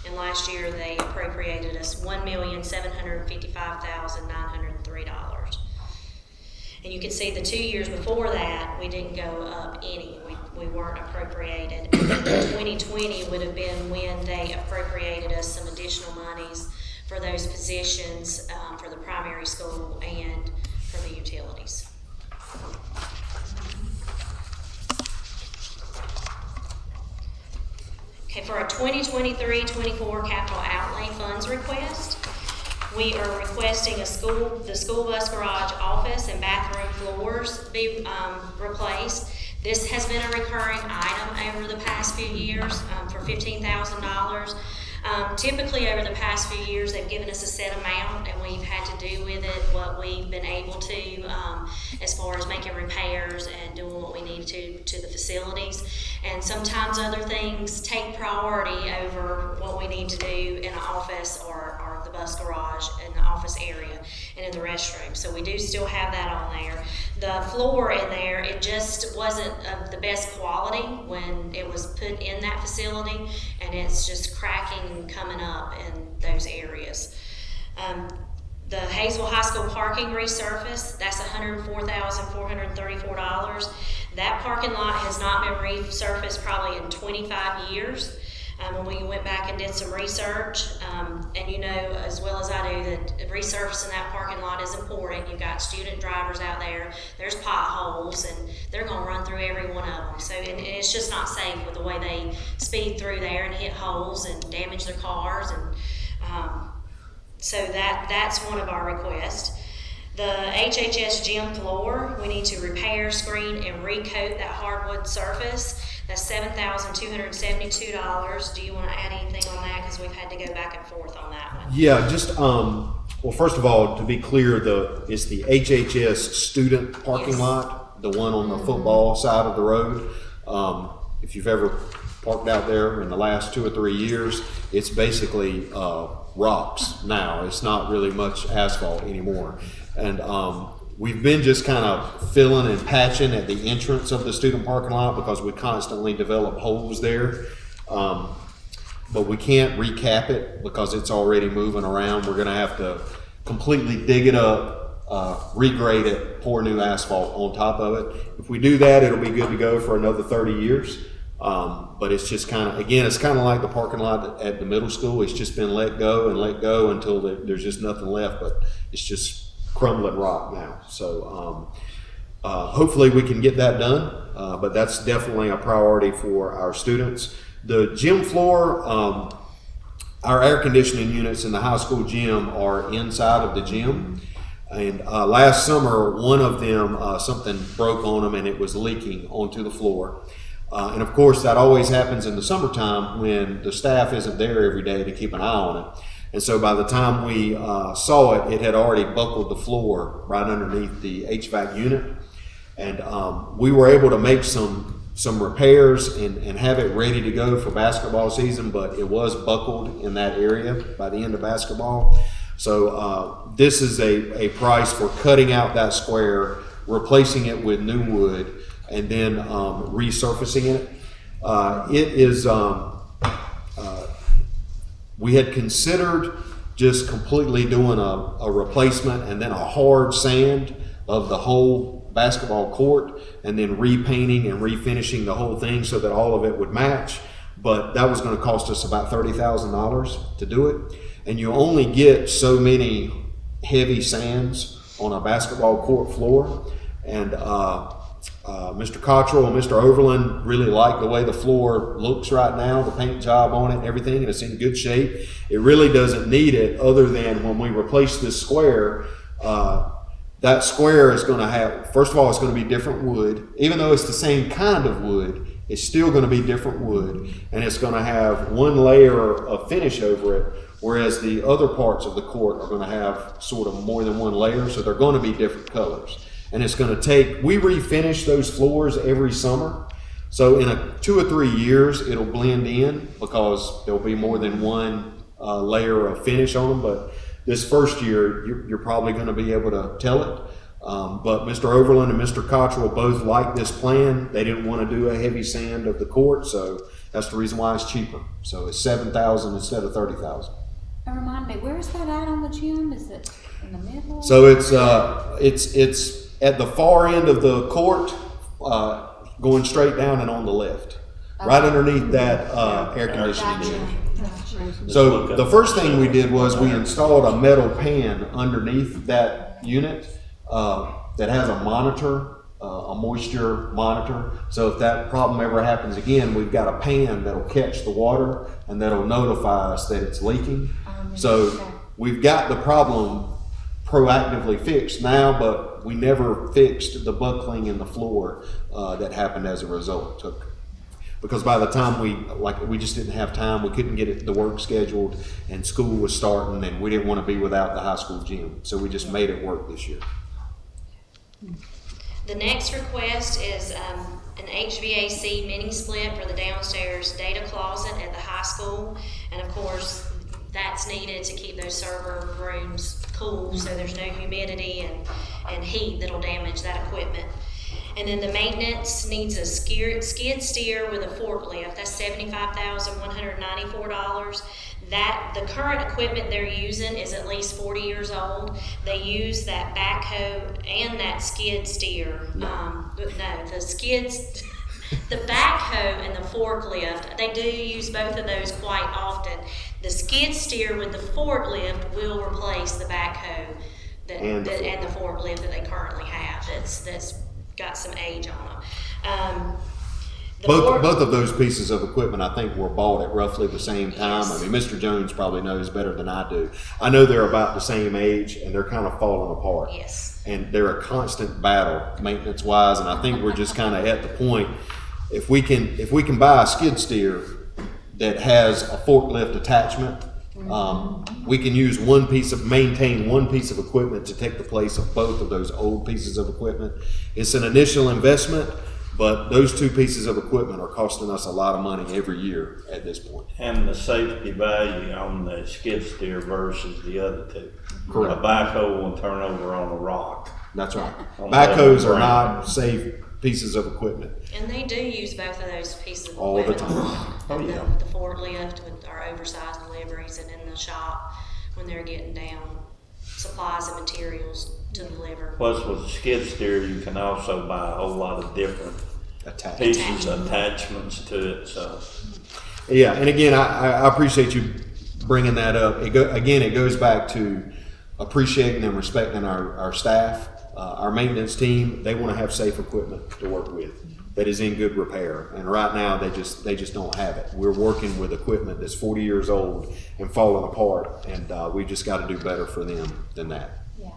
And last year they appropriated us $1,755,903. And you can see the 2 years before that, we didn't go up any. We weren't appropriated. And then 2020 would have been when they appropriated us some additional monies for those positions for the primary school and for the utilities. Okay, for our 2023-24 capital outlay funds request, we are requesting the school bus garage office and bathroom floors be replaced. This has been a recurring item over the past few years for $15,000. Typically over the past few years they've given us a set amount and we've had to do with it what we've been able to as far as making repairs and doing what we need to the facilities, and sometimes other things take priority over what we need to do in an office or the bus garage in the office area and in the restroom. So we do still have that on there. The floor in there, it just wasn't of the best quality when it was put in that facility, and it's just cracking and coming up in those areas. The Hayesville High School parking resurface, that's $104,434. That parking lot has not been resurfaced probably in 25 years. When we went back and did some research, and you know as well as I do that resurfacing that parking lot is important. You've got student drivers out there, there's potholes, and they're going to run through every one of them. So and it's just not safe with the way they speed through there and hit holes and damage their cars. And so that's one of our requests. The HHS gym floor, we need to repair, screen, and recoat that hardwood surface. That's $7,272. Do you want to add anything on that? Because we've had to go back and forth on that one. Yeah, just Well, first of all, to be clear, it's the HHS student parking lot, the one on the football side of the road. If you've ever parked out there in the last 2 or 3 years, it's basically rocks now. It's not really much asphalt anymore. And we've been just kind of filling and patching at the entrance of the student parking lot because we constantly develop holes there. But we can't recap it because it's already moving around. We're gonna have to completely dig it up, regrade it, pour new asphalt on top of it. If we do that, it'll be good to go for another 30 years. But it's just kind of, again, it's kind of like the parking lot at the middle school. It's just been let go until there's just nothing left, but it's just crumbling rock now. So hopefully we can get that done, but that's definitely a priority for our students. The gym floor, our air conditioning units in the high school gym are inside of the gym. And last summer, one of them, something broke on them and it was leaking onto the floor. And of course, that always happens in the summertime when the staff isn't there every day to keep an eye on it. And so by the time we saw it, it had already buckled the floor right underneath the HVAC unit. And we were able to make some repairs and have it ready to go for basketball season, but it was buckled in that area by the end of basketball. So this is a price for cutting out that square, replacing it with new wood, and then resurfacing it. It is, we had considered just completely doing a replacement and then a hard sand of the whole basketball court and then repainting and refinishing the whole thing so that all of it would match. But that was going to cost us about $30,000 to do it. And you only get so many heavy sands on a basketball court floor. And Mr. Cottrell and Mr. Overland really like the way the floor looks right now, the paint job on it and everything, and it's in good shape. It really doesn't need it other than when we replace this square, that square is going to have, first of all, it's going to be different wood. Even though it's the same kind of wood, it's still going to be different wood, and it's going to have one layer of finish over it, whereas the other parts of the court are going to have sort of more than one layer, so they're going to be different colors. And it's going to take, we refinish those floors every summer, so in 2 or 3 years, it'll blend in because there'll be more than one layer of finish on them, but this first year, you're probably going to be able to tell it. But Mr. Overland and Mr. Cottrell both like this plan. They didn't want to do a heavy sand of the court, so that's the reason why it's cheaper. So it's $7,000 instead of $30,000. Remind me, where is that at on the gym? Is it in the middle? So it's at the far end of the court, going straight down and on the left, right underneath that air conditioning unit. So the first thing we did was we installed a metal pan underneath that unit that has a monitor, a moisture monitor. So if that problem ever happens again, we've got a pan that'll catch the water and that'll notify us that it's leaking. So we've got the problem proactively fixed now, but we never fixed the buckling in the floor that happened as a result. Because by the time we just didn't have time, we couldn't get the work scheduled, and school was starting, and we didn't want to be without the high school gym. So we just made it work this year. The next request is an HVAC mini split for the downstairs data closet at the high school. And of course, that's needed to keep those server rooms cool so there's no humidity and heat that'll damage that equipment. And then the maintenance needs a skid steer with a forklift. That's $75,194. The current equipment they're using is at least 40 years old. They use that backhoe and that skid steer. The backhoe and the forklift, they do use both of those quite often. The skid steer with the forklift will replace the backhoe and the forklift that they currently have. That's got some age on them. Both of those pieces of equipment, I think, were bought at roughly the same time. Yes. I mean, Mr. Jones probably knows better than I do. I know they're about the same age, and they're kind of falling apart. Yes. And they're a constant battle, maintenance-wise, and I think we're just kind of at the point, if we can buy a skid steer that has a forklift attachment, We can maintain one piece of equipment to take the place of both of those old pieces of equipment. It's an initial investment, but those two pieces of equipment are costing us a lot of money every year at this point. And the safety value on the skid steer versus the other two. Correct. A backhoe will turn over on a rock. That's right. On Backhoes level are ground. not safe pieces of equipment. And they do use both of those pieces of All the equipment. time. Oh, yeah. The forklift with our oversized deliveries, and in the shop when they're getting down supplies and materials to deliver. Plus with the skid steer, you can also buy a whole lot of different pieces, attachments to it, so. Yeah, and again, I appreciate you bringing that up. It goes back to appreciating and respecting our staff, our maintenance team. They want to have safe equipment to work with that is in good repair, and right now they just don't have it. We're working with equipment that's 40 years old and falling apart, and we just got to do better for them than that. Yeah.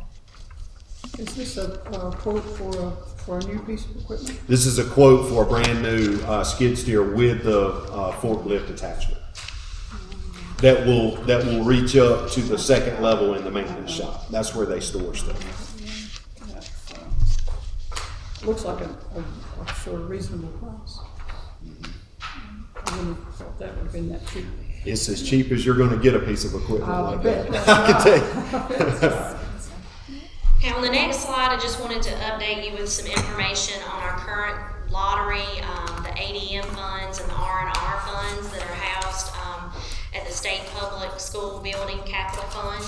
Is this a quote for a new piece of equipment? This is a quote for a brand new skid steer with the forklift attachment that will reach up to the second level in the maintenance shop. That's where they store stuff. That's, looks like a sort of reasonable price. I wouldn't have thought that would have been that cheap. It's as cheap as you're going to get a piece of equipment I like bet. that. I can tell you. Okay, on the next slide, I just wanted to update you with some information on our current lottery, the ADM funds and the R&R funds that are housed at the State Public School Building Capital Fund.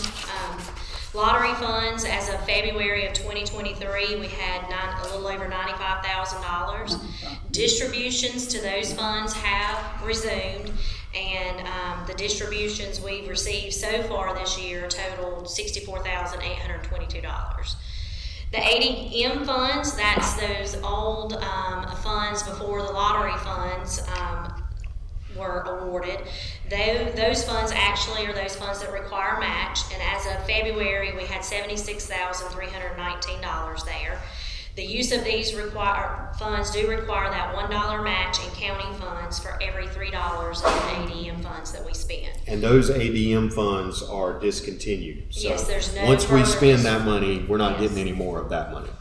Lottery funds, as of February of 2023, we had a little over $95,000. Distributions to those funds have resumed, and the distributions we've received so far this year totaled $64,822. The ADM funds, that's those old funds before the lottery funds were awarded. Those funds actually are those funds that require match, and as of February, we had $76,319 there. The use of these funds do require that $1 match in county funds for every $3 in ADM funds that we spend. And those ADM funds are discontinued. So yes, there's no once we further spend that money, we're not getting any more of that money.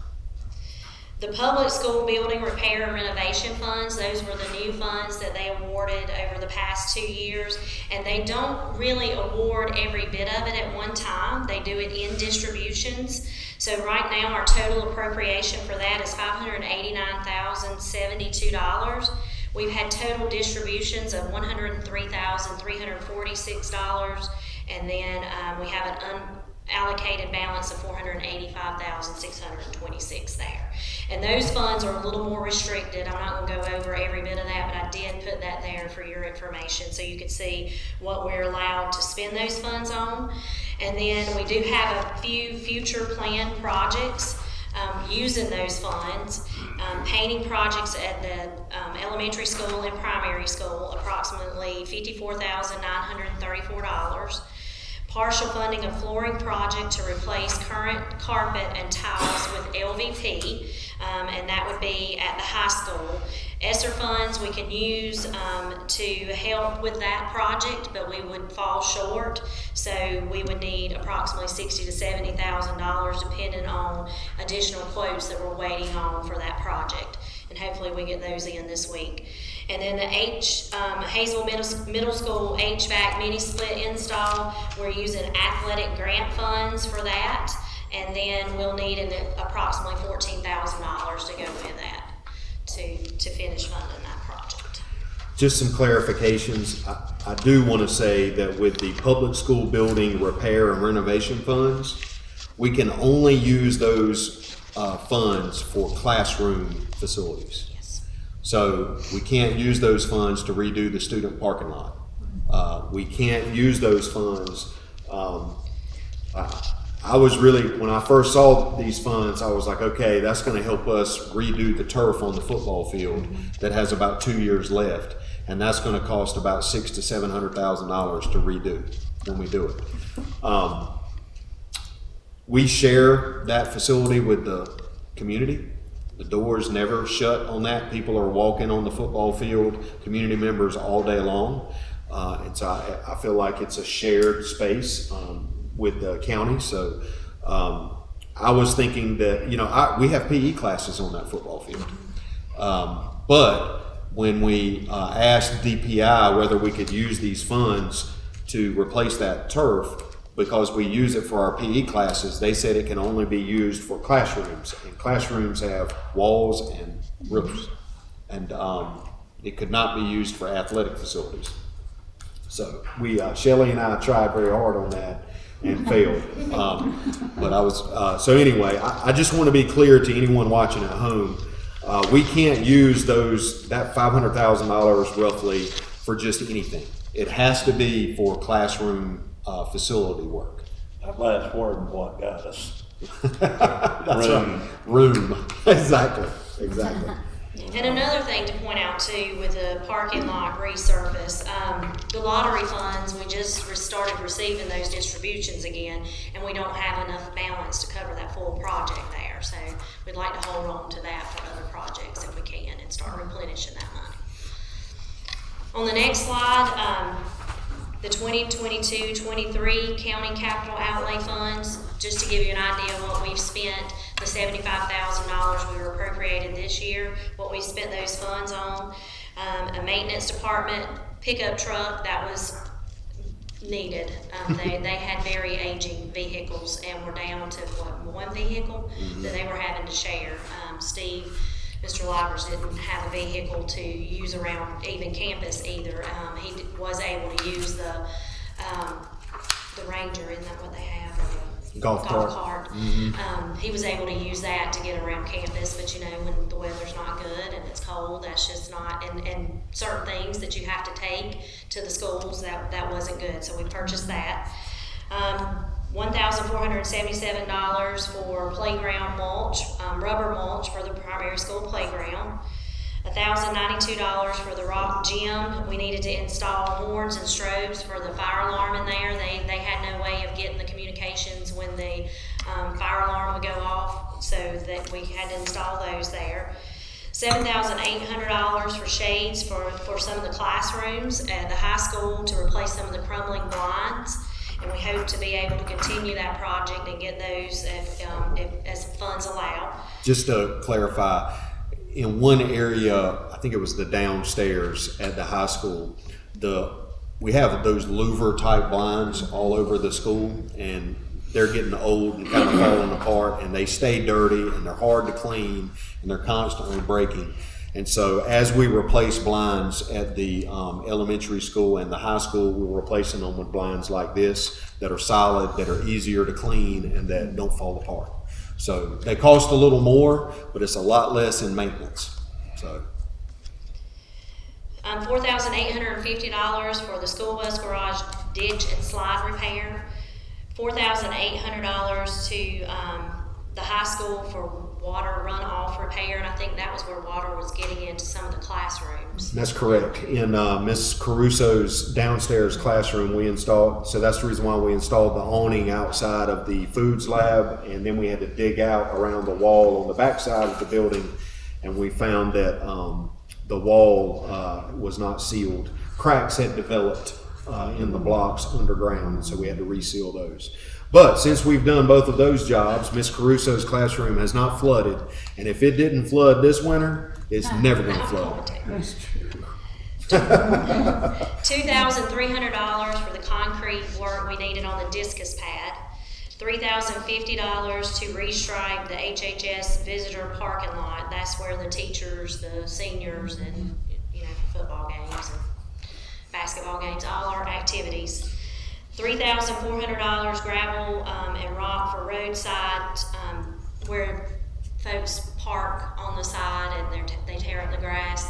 The public school building repair and renovation funds, those were the new funds that they awarded over the past 2 years, and they don't really award every bit of it at one time. They do it in distributions. So right now our total appropriation for that is $589,072. We've had total distributions of $103,346, and then we have an unallocated balance of $485,626 there. And those funds are a little more restricted. I'm not going to go over every bit of that, but I did put that there for your information so you could see what we're allowed to spend those funds on. And then we do have a few future planned projects using those funds. Painting projects at the elementary school and primary school, approximately $54,934. Partial funding a flooring project to replace current carpet and tiles with LVP, and that would be at the high school. ESSER funds we can use to help with that project, but we would fall short, so we would need approximately $60,000 to $70,000 depending on additional quotes that we're waiting on for that project, and hopefully we get those in this week. And then the Hazel Middle School HVAC mini split install, we're using athletic grant funds for that, and then we'll need approximately $14,000 to go with that to finish funding that project. Just some clarifications. I do want to say that with the public school building repair and renovation funds, we can only use those funds for classroom facilities. So we can't use those funds to redo the student parking lot. We can't use those funds. I was really, when I first saw these funds, I was like, okay, that's going to help us redo the turf on the football field that has about 2 years left. And that's going to cost about $600,000 to $700,000 to redo when we do it. We share that facility with the community. The doors never shut on that. People are walking on the football field, community members all day long. And so I feel like it's a shared space with the county. So I was thinking that, we have PE classes on that football field. But when we asked DPI whether we could use these funds to replace that turf, because we use it for our PE classes, they said it can only be used for classrooms. And classrooms have walls and roofs. And it could not be used for athletic facilities. So Shelley and I tried very hard on that and failed. But I was, so anyway, I just want to be clear to anyone watching at home. We can't use that $500,000 roughly for just anything. It has to be for classroom facility work. That last word, what got us? That's right. Room. Exactly. And another thing to point out too, with the parking lot resurface, the lottery funds, we just started receiving those distributions again, and we don't have enough balance to cover that full project there. So we'd like to hold on to that for other projects if we can and start replenishing that money. On the next slide, the 2022-23 county capital outlay funds, just to give you an idea of what we've spent, the $75,000 we were appropriated this year, what we spent those funds on. A maintenance department pickup truck that was needed. They had very aging vehicles and were down to one vehicle that they were having to share. Steve, Mr. Livers didn't have a vehicle to use around even campus either. He was able to use the Ranger, isn't that what they have? Or the golf cart. He was able to use that to get around campus, but when the weather's not good and it's cold, that's just not, and certain things that you have to take to the schools, that wasn't good, so we purchased that. $1,477 for playground mulch, rubber mulch for the primary school playground. $1,092 for the rock gym. We needed to install horns and strobes for the fire alarm in there. They had no way of getting the communications when the fire alarm would go off, so that we had to install those there. $7,800 for shades for some of the classrooms at the high school to replace some of the crumbling blinds. And we hope to be able to continue that project and get those as funds allow. Just to clarify, in one area, I think it was the downstairs at the high school, we have those louver type blinds all over the school, and they're getting old and kind of falling apart, and they stay dirty and they're hard to clean and they're constantly breaking. And so as we replace blinds at the elementary school and the high school, we're replacing them with blinds like this that are solid, that are easier to clean, and that don't fall apart. So they cost a little more, but it's a lot less in maintenance. So $4,850 for the school bus garage ditch and slide repair. $4,800 to the high school for water runoff repair, and I think that was where water was getting into some of the classrooms. that's correct. In Miss Caruso's downstairs classroom, we installed, so that's the reason why we installed the awning outside of the foods lab, and then we had to dig out around the wall on the back side of the building, and we found that the wall was not sealed. Cracks had developed in the blocks underground, and so we had to reseal those. But since we've done both of those jobs, Miss Caruso's classroom has not flooded, and if it didn't flood this winter, it's never going to flood. That's true. $2,300 for the concrete work we needed on the discus pad. $3,050 to restripe the HHS visitor parking lot. That's where the teachers, the seniors, and football games and basketball games, all our activities. $3,400 gravel and rock for roadside, where folks park on the side and they tear up the grass.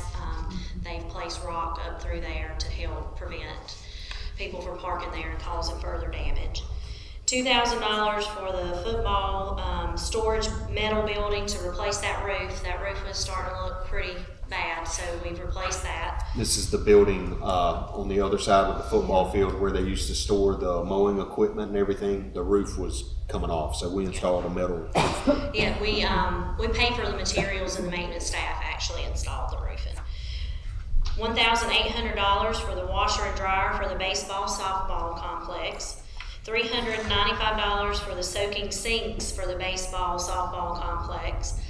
They've placed rock up through there to help prevent people from parking there and causing further damage. $2,000 for the football storage metal building to replace that roof. That roof was starting to look pretty bad, so we've replaced that. This is the building on the other side of the football field where they used to store the mowing equipment and everything. The roof was coming off, so we installed a metal roof. Yeah, we paid for the materials, and the maintenance staff actually installed the roofing. $1,800 for the washer and dryer for the baseball softball complex, $395 for the soaking sinks for the baseball softball complex,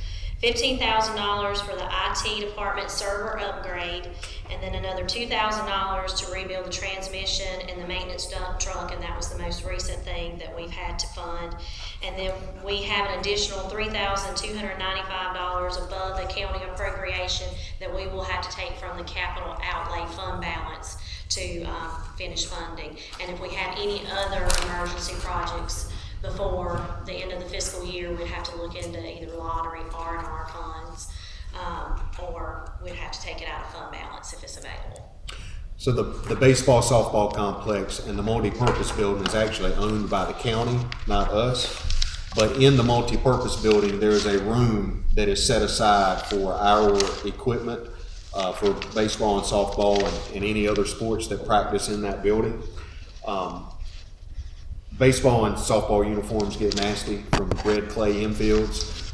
$15,000 for the IT department server upgrade, and then another $2,000 to rebuild the transmission and the maintenance dump truck, and that was the most recent thing that we've had to fund. And then we have an additional $3,295 above the county appropriation that we will have to take from the capital outlay fund balance to finish funding. And if we have any other emergency projects before the end of the fiscal year, we'd have to look into either lottery R&R funds, or we'd have to take it out of fund balance if it's available. So the baseball, softball complex and the multi-purpose building is actually owned by the county, not us. But in the multi-purpose building, there is a room that is set aside for our equipment, for baseball and softball and any other sports that practice in that building. Baseball and softball uniforms get nasty from red clay infields,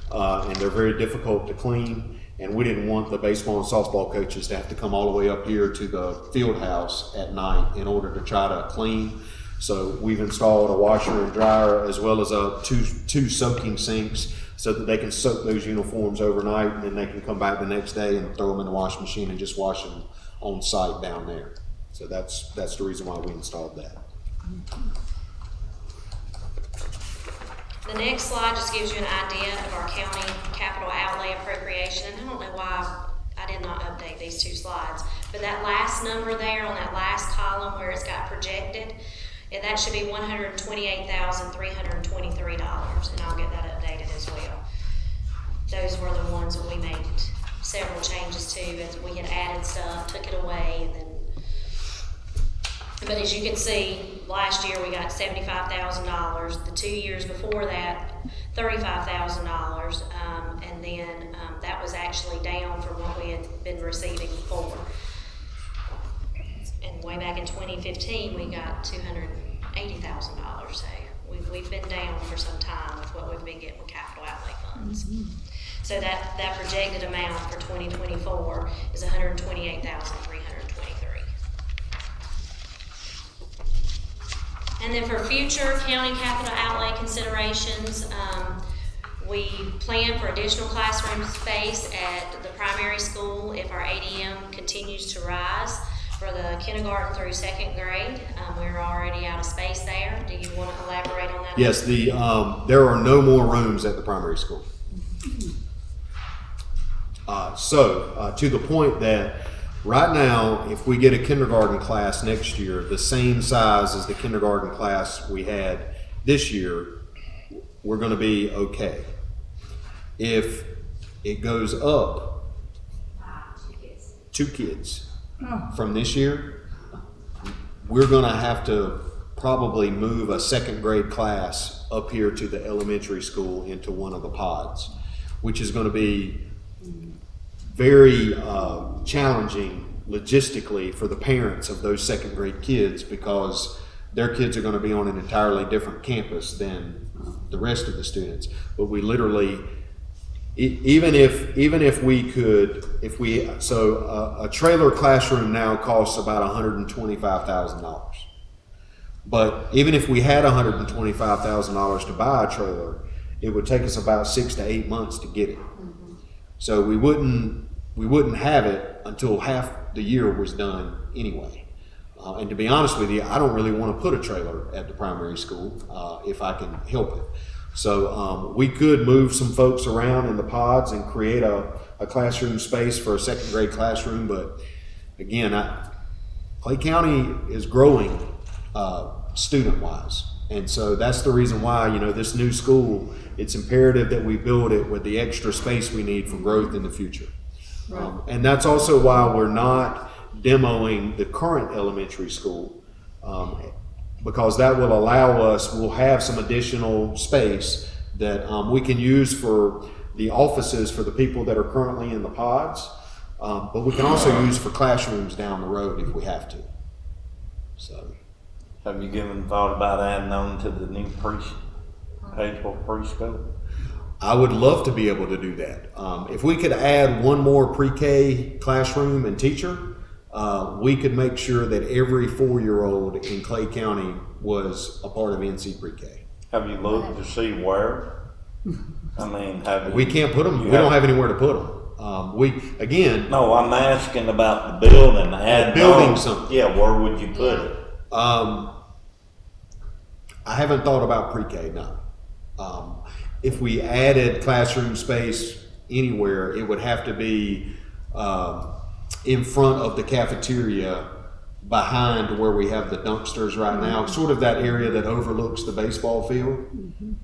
and they're very difficult to clean. And we didn't want the baseball and softball coaches to have to come all the way up here to the field house at night in order to try to clean. So we've installed a washer and dryer as well as two soaking sinks so that they can soak those uniforms overnight, and then they can come back the next day and throw them in the washing machine and just wash them on site down there. So that's the reason why we installed that. The next slide just gives you an idea of our county capital outlay appropriation. And I don't know why I did not update these two slides, but that last number there on that last column where it's got projected, and that should be $128,323, and I'll get that updated as well. Those were the ones that we made several changes to as we had added stuff, took it away, and then. But as you can see, last year we got $75,000. The 2 years before that, $35,000, and then that was actually down from what we had been receiving before. And way back in 2015, we got $280,000. So we've been down for some time with what we've been getting with capital outlay funds. Mm-hmm. So that projected amount for 2024 is $128,323. And then for future county capital outlay considerations, we plan for additional classroom space at the primary school if our ADM continues to rise. For the kindergarten through second grade, we're already out of space there. Do you want to elaborate on that? Yes, there are no more rooms at the primary school. To the point that right now, if we get a kindergarten class next year, the same size as the kindergarten class we had this year, we're going to be okay. If it goes up 2 kids from this year, we're going to have to probably move a second grade class up here to the elementary school into one of the pods, which is going to be very challenging logistically for the parents of those second grade kids, because their kids are going to be on an entirely different campus than the rest of the students. But we literally, even if a trailer classroom now costs about $125,000. But even if we had $125,000 to buy a trailer, it would take us about 6 to 8 months to get it. So we wouldn't have it until half the year was done anyway. And to be honest with you, I don't really want to put a trailer at the primary school if I can help it. So we could move some folks around in the pods and create a classroom space for a second grade classroom. But again, Clay County is growing student-wise. And so that's the reason why, this new school, it's imperative that we build it with the extra space we need for growth in the future. Right. And that's also why we're not demoing the current elementary school, because that will allow us, we'll have some additional space that we can use for the offices for the people that are currently in the pods, but we can also use for classrooms down the road if we have to. So. Have you given thought about adding on to the new Pageville preschool? I would love to be able to do that. If we could add one more pre-K classroom and teacher, we could make sure that every 4-year-old in Clay County was a part of NC Pre-K. Have you looked to see where? I mean, have you? We can't put them, we don't have anywhere to put them. Again, No, I'm asking about the building, adding building on. something. Yeah, where would you put it? I haven't thought about pre-K, no. If we added classroom space anywhere, it would have to be in front of the cafeteria behind where we have the dumpsters right now, sort of that area that overlooks the baseball field.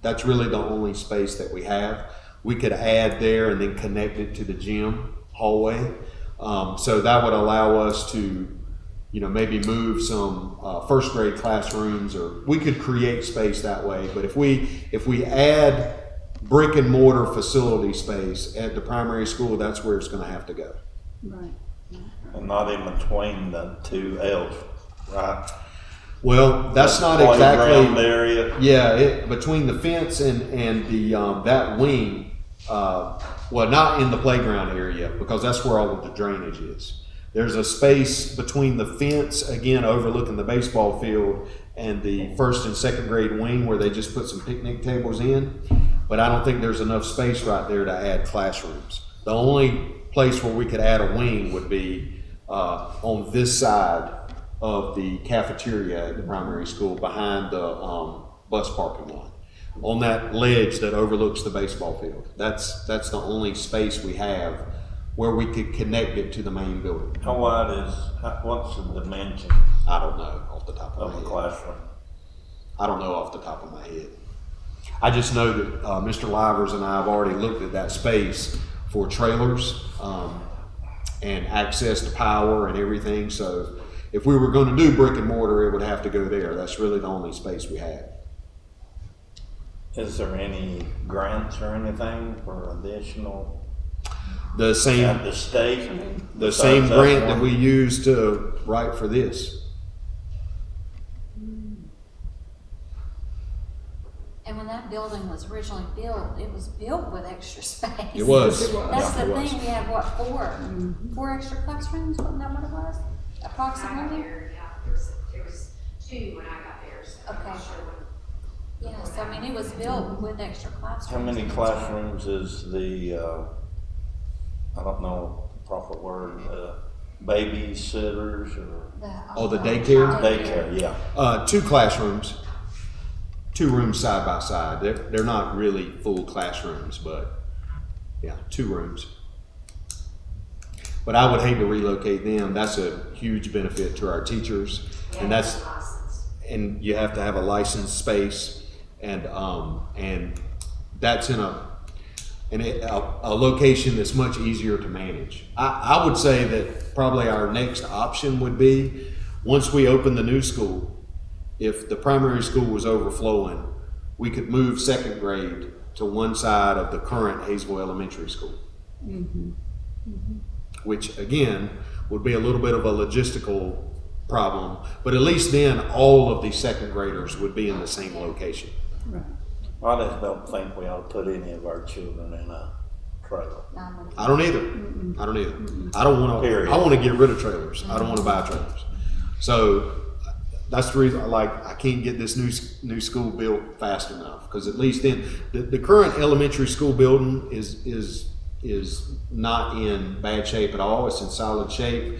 That's really the only space that we have. We could add there and then connect it to the gym hallway. So that would allow us to, maybe move some first grade classrooms, or we could create space that way. But if we add brick and mortar facility space at the primary school, that's where it's going to have to go. Right. And not in between the two L's, right? Well, that's not Playground exactly. area. Yeah, between the fence and the that wing, well, not in the playground area, because that's where all of the drainage is. There's a space between the fence, again overlooking the baseball field, and the first and second grade wing where they just put some picnic tables in. But I don't think there's enough space right there to add classrooms. The only place where we could add a wing would be on this side of the cafeteria at the primary school, behind the bus parking lot, on that ledge that overlooks the baseball field. That's the only space we have where we could connect it to the main building. How wide what's the dimension I don't know off the top of of my the head. classroom? I don't know off the top of my head. I just know that Mr. Livers and I have already looked at that space for trailers and access to power and everything. So if we were going to do brick and mortar, it would have to go there. That's really the only space we have. Is there any grants or anything for additional The at same the state? the besides same that grant one? that we used to write for this. And when that building was originally built, it was built with extra space. It was. That's Yeah, the it was. thing, we had what, four extra classrooms, wasn't that what it was? When I got Approximately? there, yeah, there was 2 when I got there, so I'm not Okay. sure when. Yeah, so I mean, it was built with extra classrooms. How many classrooms is the, I don't know the proper word, babysitters or Oh, the daycare? daycare, yeah. 2 classrooms, 2 rooms side by side. They're not really full classrooms, but yeah, 2 rooms. But I would hate to relocate them. That's a huge benefit to our teachers, and and you have to have a licensed space, and that's in a location that's much easier to manage. I would say that probably our next option would be, once we open the new school, if the primary school was overflowing, we could move second grade to one side of the current Hayesville Elementary School. Which again would be a little bit of a logistical problem, but at least then all of the second graders would be in the same location. Right. I just don't think we ought to put any of our children in a trailer. I don't either. I don't either. I don't want to. Period. I want to get rid of trailers. I don't want to buy trailers. So that's the reason I can't get this new school built fast enough, because at least then the current elementary school building is not in bad shape at all. It's in solid shape.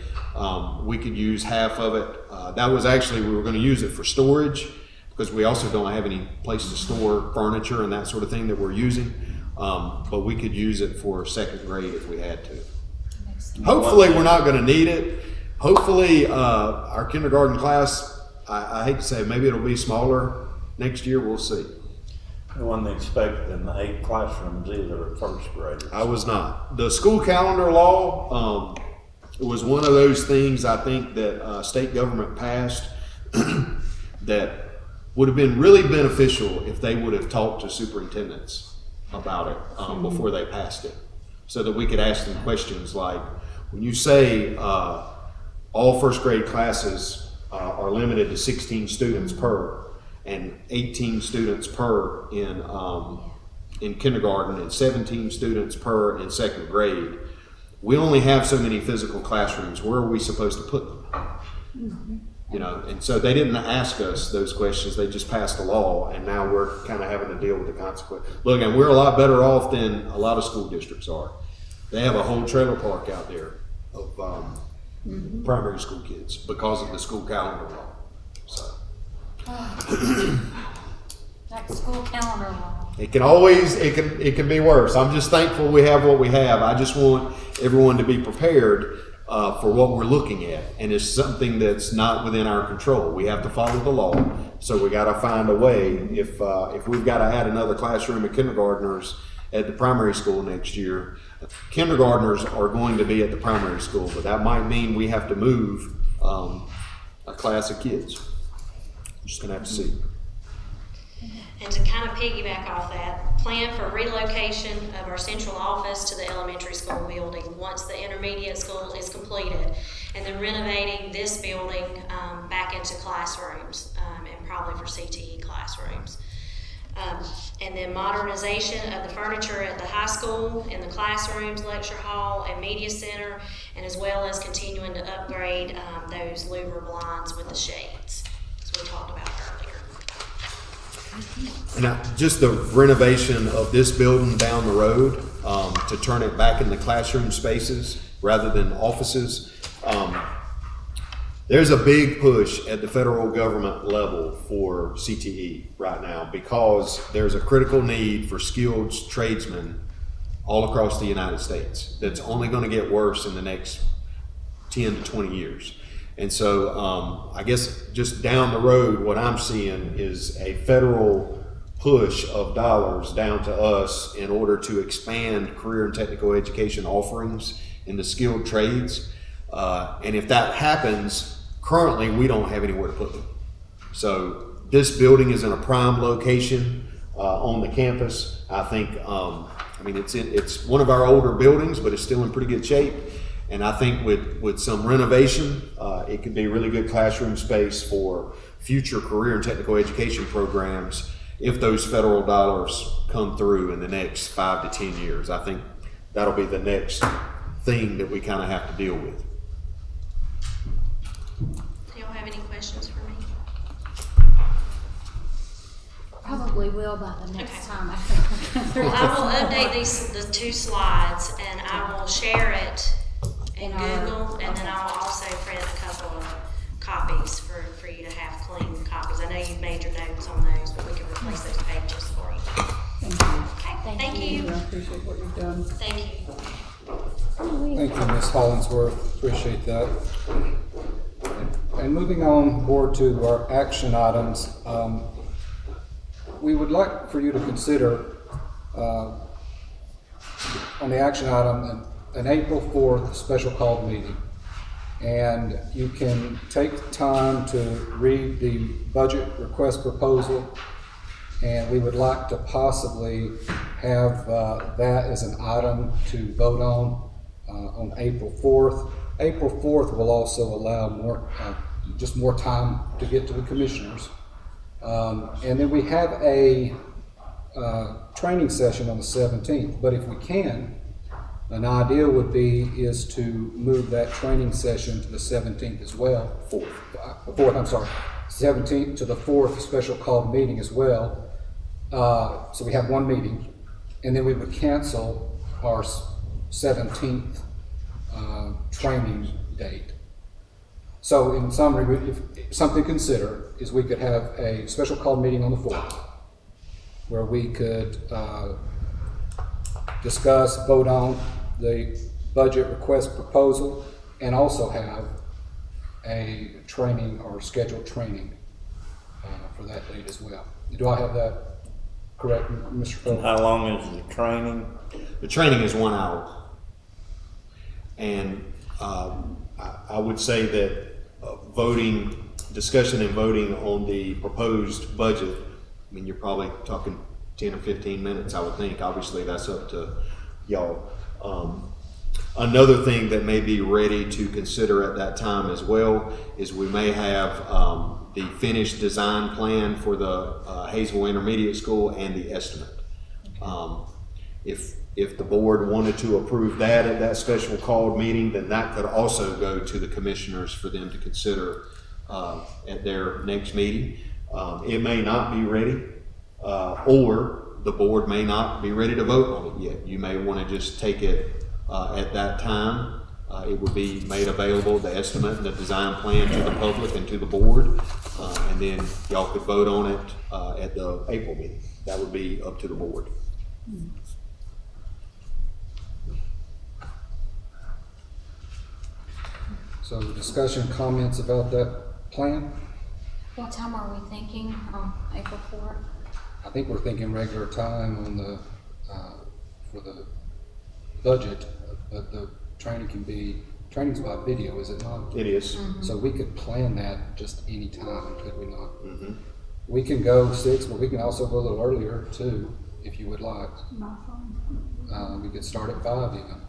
We could use half of it. That was actually, we were going to use it for storage, because we also don't have any place to store furniture and that sort of thing that we're using. But we could use it for second grade if we had to. Hopefully we're not going to need it. Hopefully our kindergarten class, I hate to say, maybe it'll be smaller next year. We'll see. I wasn't expecting 8 classrooms either at first graders. I was not. The school calendar law was one of those things I think that state government passed that would have been really beneficial if they would have talked to superintendents about it before they passed it, so that we could ask them questions like, when you say all first grade classes are limited to 16 students per, and 18 students per in kindergarten, and 17 students per in second grade, we only have so many physical classrooms. Where are we supposed to put them? You know, and so they didn't ask us those questions. They just passed a law, and now we're kind of having to deal with the consequence. Look, and we're a lot better off than a lot of school districts are. They have a whole trailer park out there of primary school kids because of the school calendar law. So That school calendar law. it can always, it can be worse. I'm just thankful we have what we have. I just want everyone to be prepared for what we're looking at, and it's something that's not within our control. We have to follow the law, so we got to find a way. If we've got to add another classroom of kindergartners at the primary school next year, kindergartners are going to be at the primary school, but that might mean we have to move a class of kids. We're just going to have to see. And to kind of piggyback off that, plan for relocation of our central office to the elementary school building once the intermediate school is completed, and then renovating this building back into classrooms and probably for CTE classrooms. And then modernization of the furniture at the high school, in the classrooms, lecture hall, and media center, and as well as continuing to upgrade those louver blinds with the shades, as we talked about earlier. And just the renovation of this building down the road to turn it back into classroom spaces rather than offices. There's a big push at the federal government level for CTE right now because there's a critical need for skilled tradesmen all across the United States that's only going to get worse in the next 10 to 20 years. And so I guess just down the road, what I'm seeing is a federal push of dollars down to us in order to expand career and technical education offerings in the skilled trades. And if that happens, currently we don't have anywhere to put them. So this building is in a prime location on the campus. I think, it's one of our older buildings, but it's still in pretty good shape. And I think with some renovation, it could be really good classroom space for future career and technical education programs if those federal dollars come through in the next 5 to 10 years. I think that'll be the next thing that we kind of have to deal with. Do y'all have any questions for me? Probably will by the next Okay. time I think. Well, I will update the 2 slides, and I will share it in Google, and then I'll also print a couple of copies for you to have clean copies. I know you've made your notes on those, but we can replace those pages for you. Thank you. Okay, thank you. I appreciate what you've done. Thank you. Thank you, Ms. Hollingsworth. Appreciate that. And moving on board to our action items, we would like for you to consider on the action item an April 4th special called meeting. And you can take time to read the budget request proposal, and we would like to possibly have that as an item to vote on April 4th. April 4th will also allow more time to get to the commissioners. And then we have a training session on the 17th, but if we can, an idea would be is to move that training session to the 17th as well. 17th to the 4th special called meeting as well. So we have one meeting, and then we would cancel our 17th training date. So in summary, something to consider is we could have a special called meeting on the 4th where we could discuss, vote on the budget request proposal, and also have a training or scheduled training for that date as well. Do I have that correct, Mr. Cole? How long is the training? The training is 1 hour. And I would say that discussion and voting on the proposed budget, I mean, you're probably talking 10 or 15 minutes, I would think. Obviously, that's up to y'all. Another thing that may be ready to consider at that time as well is we may have the finished design plan for the Hayesville Intermediate School and the estimate. If If the board wanted to approve that at that special called meeting, then that could also go to the commissioners for them to consider at their next meeting. It may not be ready, or the board may not be ready to vote on it yet. You may want to just take it at that time. It would be made available, the estimate and the design plan, to the public and to the board, and then y'all could vote on it at the April meeting. That would be up to the board. So discussion, comments about that plan? What time are we thinking on April 4th? I think we're thinking regular time on the, for the budget, but the training's by video, is it not? It is. So we could plan that just any time, could we not? Mm-hmm. We can go 6, but we can also go a little earlier too, if you would like. My phone. We could start at 5 even.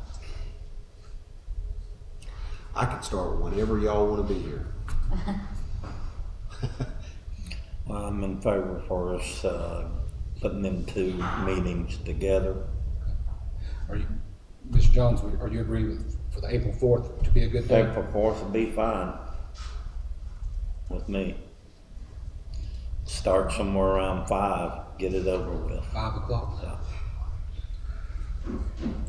I can start whenever y'all want to be here. I'm in favor for us putting them two meetings together. Are you, Mr. Jones, are you agree with, for the April 4th to be a good day? April 4th would be fine with me. Start somewhere around 5, get it over with. 5 o'clock? Yeah.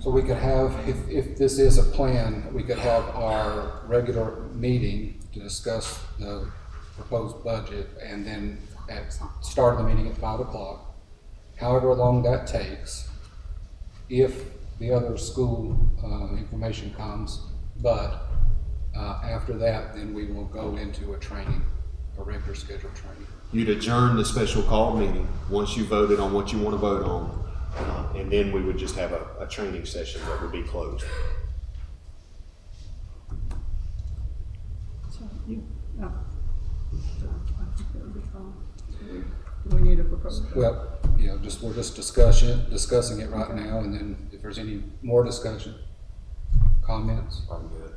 So we could have, if this is a plan, we could have our regular meeting to discuss the proposed budget, and then start the meeting at 5 o'clock. However long that takes, if the other school information comes, but after that, then we will go into a training, a regular scheduled training. You'd adjourn the special call meeting once you voted on what you want to vote on, and then we would just have a training session that would be closed. So you, no. So I think that would be fine. Do we need a proposal? Well, you know, we're just discussing it right now, and then if there's any more discussion, comments. I'm good.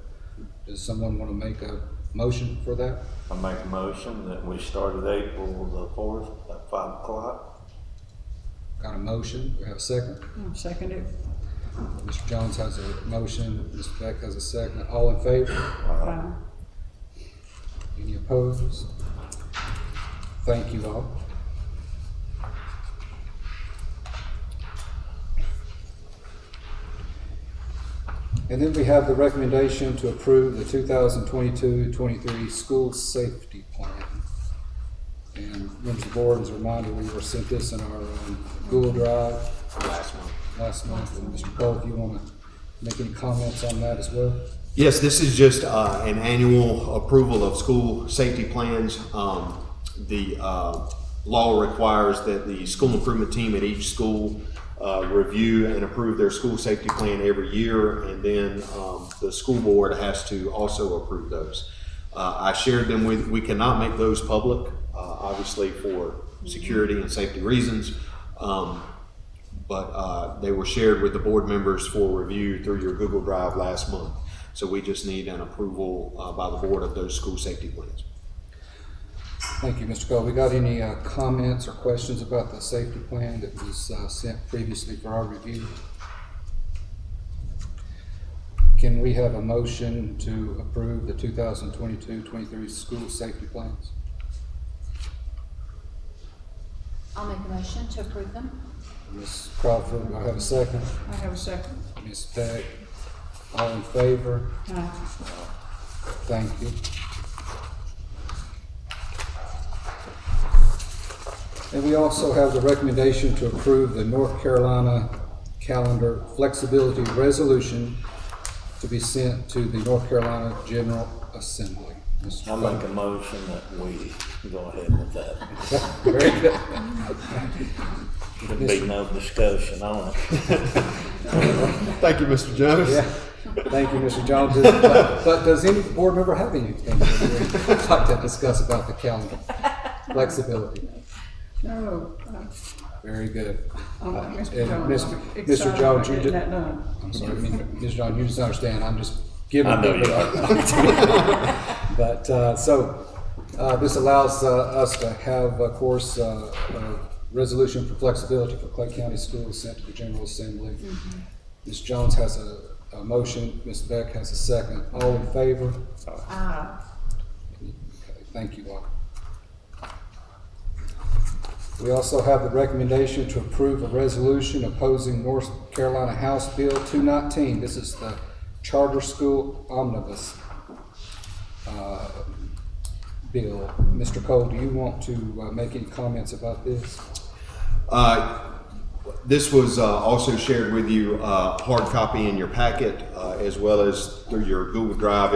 Does someone want to make a motion for that? I make a motion that we start at April the 4th at 5 o'clock. Got a motion? We have a second? I'll second it. Mr. Jones has a motion, Mr. Beck has a second. All in favor? Any opposed? Thank you all. And then we have the recommendation to approve the 2022-23 school safety plan. And members of the board, as a reminder, we were sent this in our Google Drive last month. And Mr. Cole, if you want to make any comments on that as well? Yes, this is just an annual approval of school safety plans. The law requires that the school improvement team at each school review and approve their school safety plan every year, and then the school board has to also approve those. I shared them with, we cannot make those public, obviously for security and safety reasons, but they were shared with the board members for review through your Google Drive last month. So we just need an approval by the board of those school safety plans. Thank you, Mr. Cole. We got any comments or questions about the safety plan that was sent previously for our review? Can we have a motion to approve the 2022-23 school safety plans? I'll make a motion to approve them. Ms. Crawford, do I have a second? I have a second. Ms. Beck, all in favor? Aye. Thank you. And we also have the recommendation to approve the North Carolina calendar flexibility resolution to be sent to the North Carolina General Assembly. Mr. I make a motion that we go ahead with that. Very good. There'll be no discussion on it. Thank you, Mr. Jones. Yeah. Thank you, Mr. Jones. But does any board member have anything they'd like to discuss about the calendar flexibility? No. Very good. Mr. And Jones, Mr. I'm Mr. excited Jones, about you getting did. that done. I'm sorry, Mr. Jones, you just understand. I'm just giving. I know you are. But so this allows us to have, of course, resolution for flexibility for Clay County Schools sent to the General Assembly. Ms. Jones has a motion, Ms. Beck has a second. All in favor? Okay, thank you all. We also have the recommendation to approve a resolution opposing North Carolina House Bill 219. This is the Charter School Omnibus bill. Mr. Cole, do you want to make any comments about this? This was also shared with you, hard copy in your packet, as well as through your Google Drive.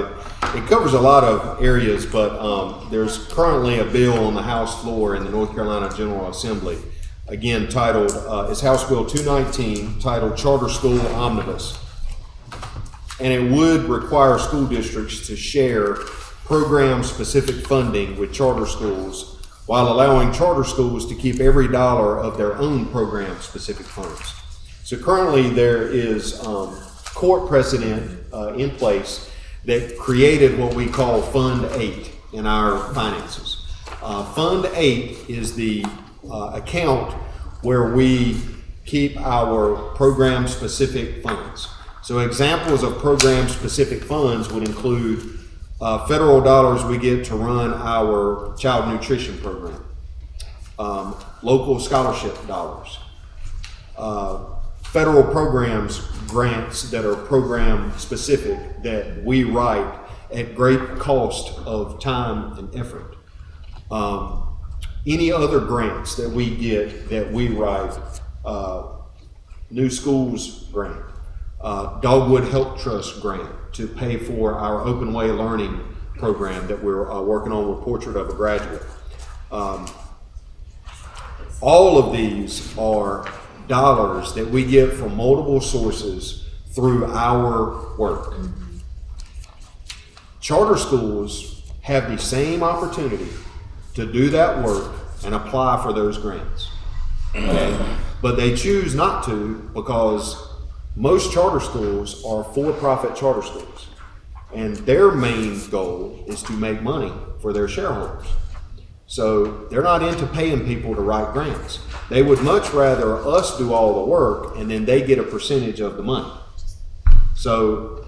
It covers a lot of areas, but there's currently a bill on the House floor in the North Carolina General Assembly, again titled, it's House Bill 219, titled Charter School Omnibus. And it would require school districts to share program-specific funding with charter schools, while allowing charter schools to keep every dollar of their own program-specific funds. So currently there is court precedent in place that created what we call Fund 8 in our finances. Fund 8 is the account where we keep our program-specific funds. So examples of program-specific funds would include federal dollars we get to run our child nutrition program, local scholarship dollars, federal programs grants that are program specific that we write at great cost of time and effort. Any other grants that we get that we write, New Schools grant, Dogwood Health Trust grant to pay for our Open Way Learning program that we're working on with Portrait of a Graduate. All of these are dollars that we get from multiple sources through our work. Charter schools have the same opportunity to do that work and apply for those grants. Okay? But they choose not to because most charter schools are for-profit charter schools, and their main goal is to make money for their shareholders. So they're not into paying people to write grants. They would much rather us do all the work and then they get a percentage of the money. So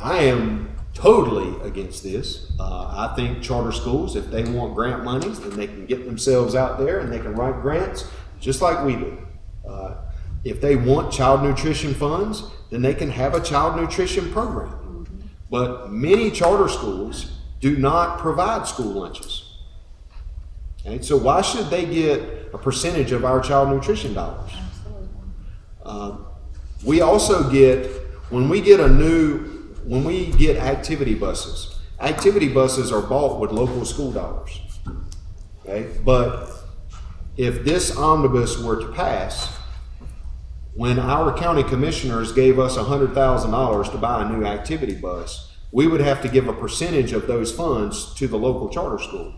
I am totally against this. I think charter schools, if they want grant monies, then they can get themselves out there and they can write grants just like we do. If they want child nutrition funds, then they can have a child nutrition program. But many charter schools do not provide school lunches. Okay? So why should they get a percentage of our child nutrition dollars? We also get, when we get activity buses are bought with local school dollars. Okay? But if this omnibus were to pass, when our county commissioners gave us $100,000 to buy a new activity bus, we would have to give a percentage of those funds to the local charter school,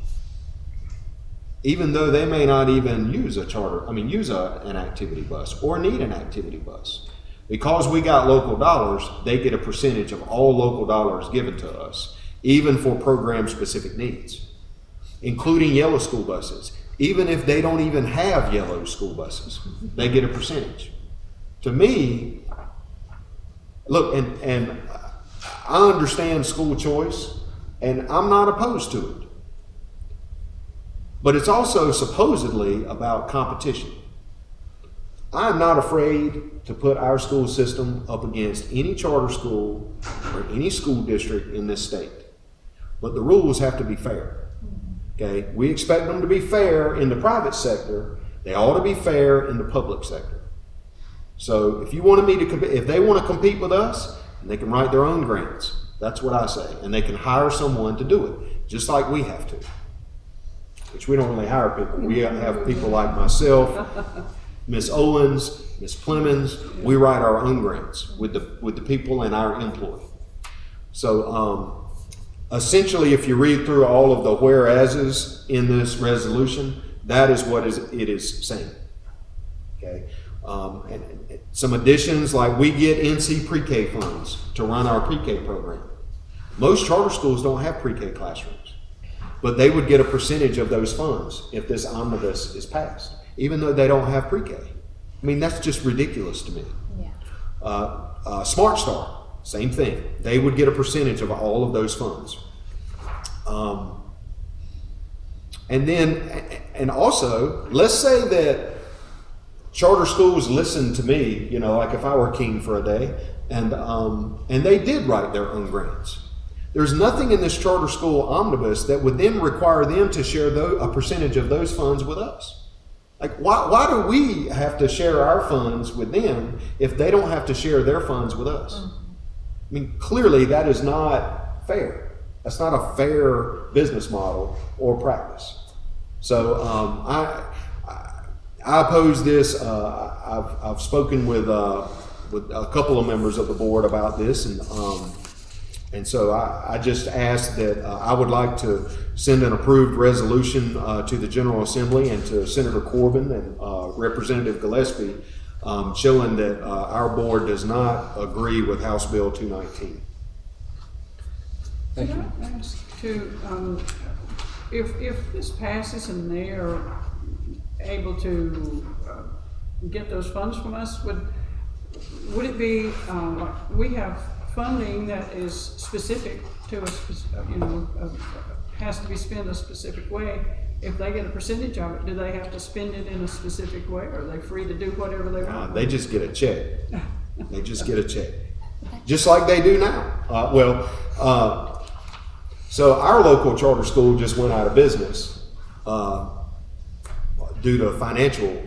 even though they may not even use an activity bus or need an activity bus. Because we got local dollars, they get a percentage of all local dollars given to us, even for program-specific needs, including yellow school buses. Even if they don't even have yellow school buses, they get a percentage. To me, look, and I understand school choice, and I'm not opposed to it. But it's also supposedly about competition. I'm not afraid to put our school system up against any charter school or any school district in this state. But the rules have to be fair. Okay? We expect them to be fair in the private sector. They ought to be fair in the public sector. So if you wanted me to compete, if they want to compete with us, they can write their own grants. That's what I say. And they can hire someone to do it, just like we have to. Which we don't really hire people. We have people like myself, Ms. Owens, Ms. Clemens. We write our own grants with the people in our employ. So essentially, if you read through all of the whereases in this resolution, that is what it is saying. Okay. And some additions, like we get NC pre-K funds to run our pre-K program. Most charter schools don't have pre-K classrooms. but they would get a percentage of those funds if this omnibus is passed, even though they don't have pre-K. I mean, that's just ridiculous to me. Yeah. Smart Start, same thing. They would get a percentage of all of those funds. And also, let's say that charter schools listen to me, you know, like if I were king for a day, and they did write their own grants. There's nothing in this charter school omnibus that would then require them to share a percentage of those funds with us. Like, why do we have to share our funds with them if they don't have to share their funds with us? I mean, clearly that is not fair. That's not a fair business model or practice. So I oppose this. I've spoken with a couple of members of the board about this, and so I just asked that I would like to send an approved resolution to the General Assembly and to Senator Corbin and Representative Gillespie, showing that our board does not agree with House Bill 219. Thank you. Can I ask to, if this passes and they are able to get those funds from us, would it be, we have funding that is specific to has to be spent a specific way. If they get a percentage of it, do they have to spend it in a specific way, or are they free to do whatever they want? They just get a check. They just get a check. Just like they do now. So our local charter school just went out of business due to financial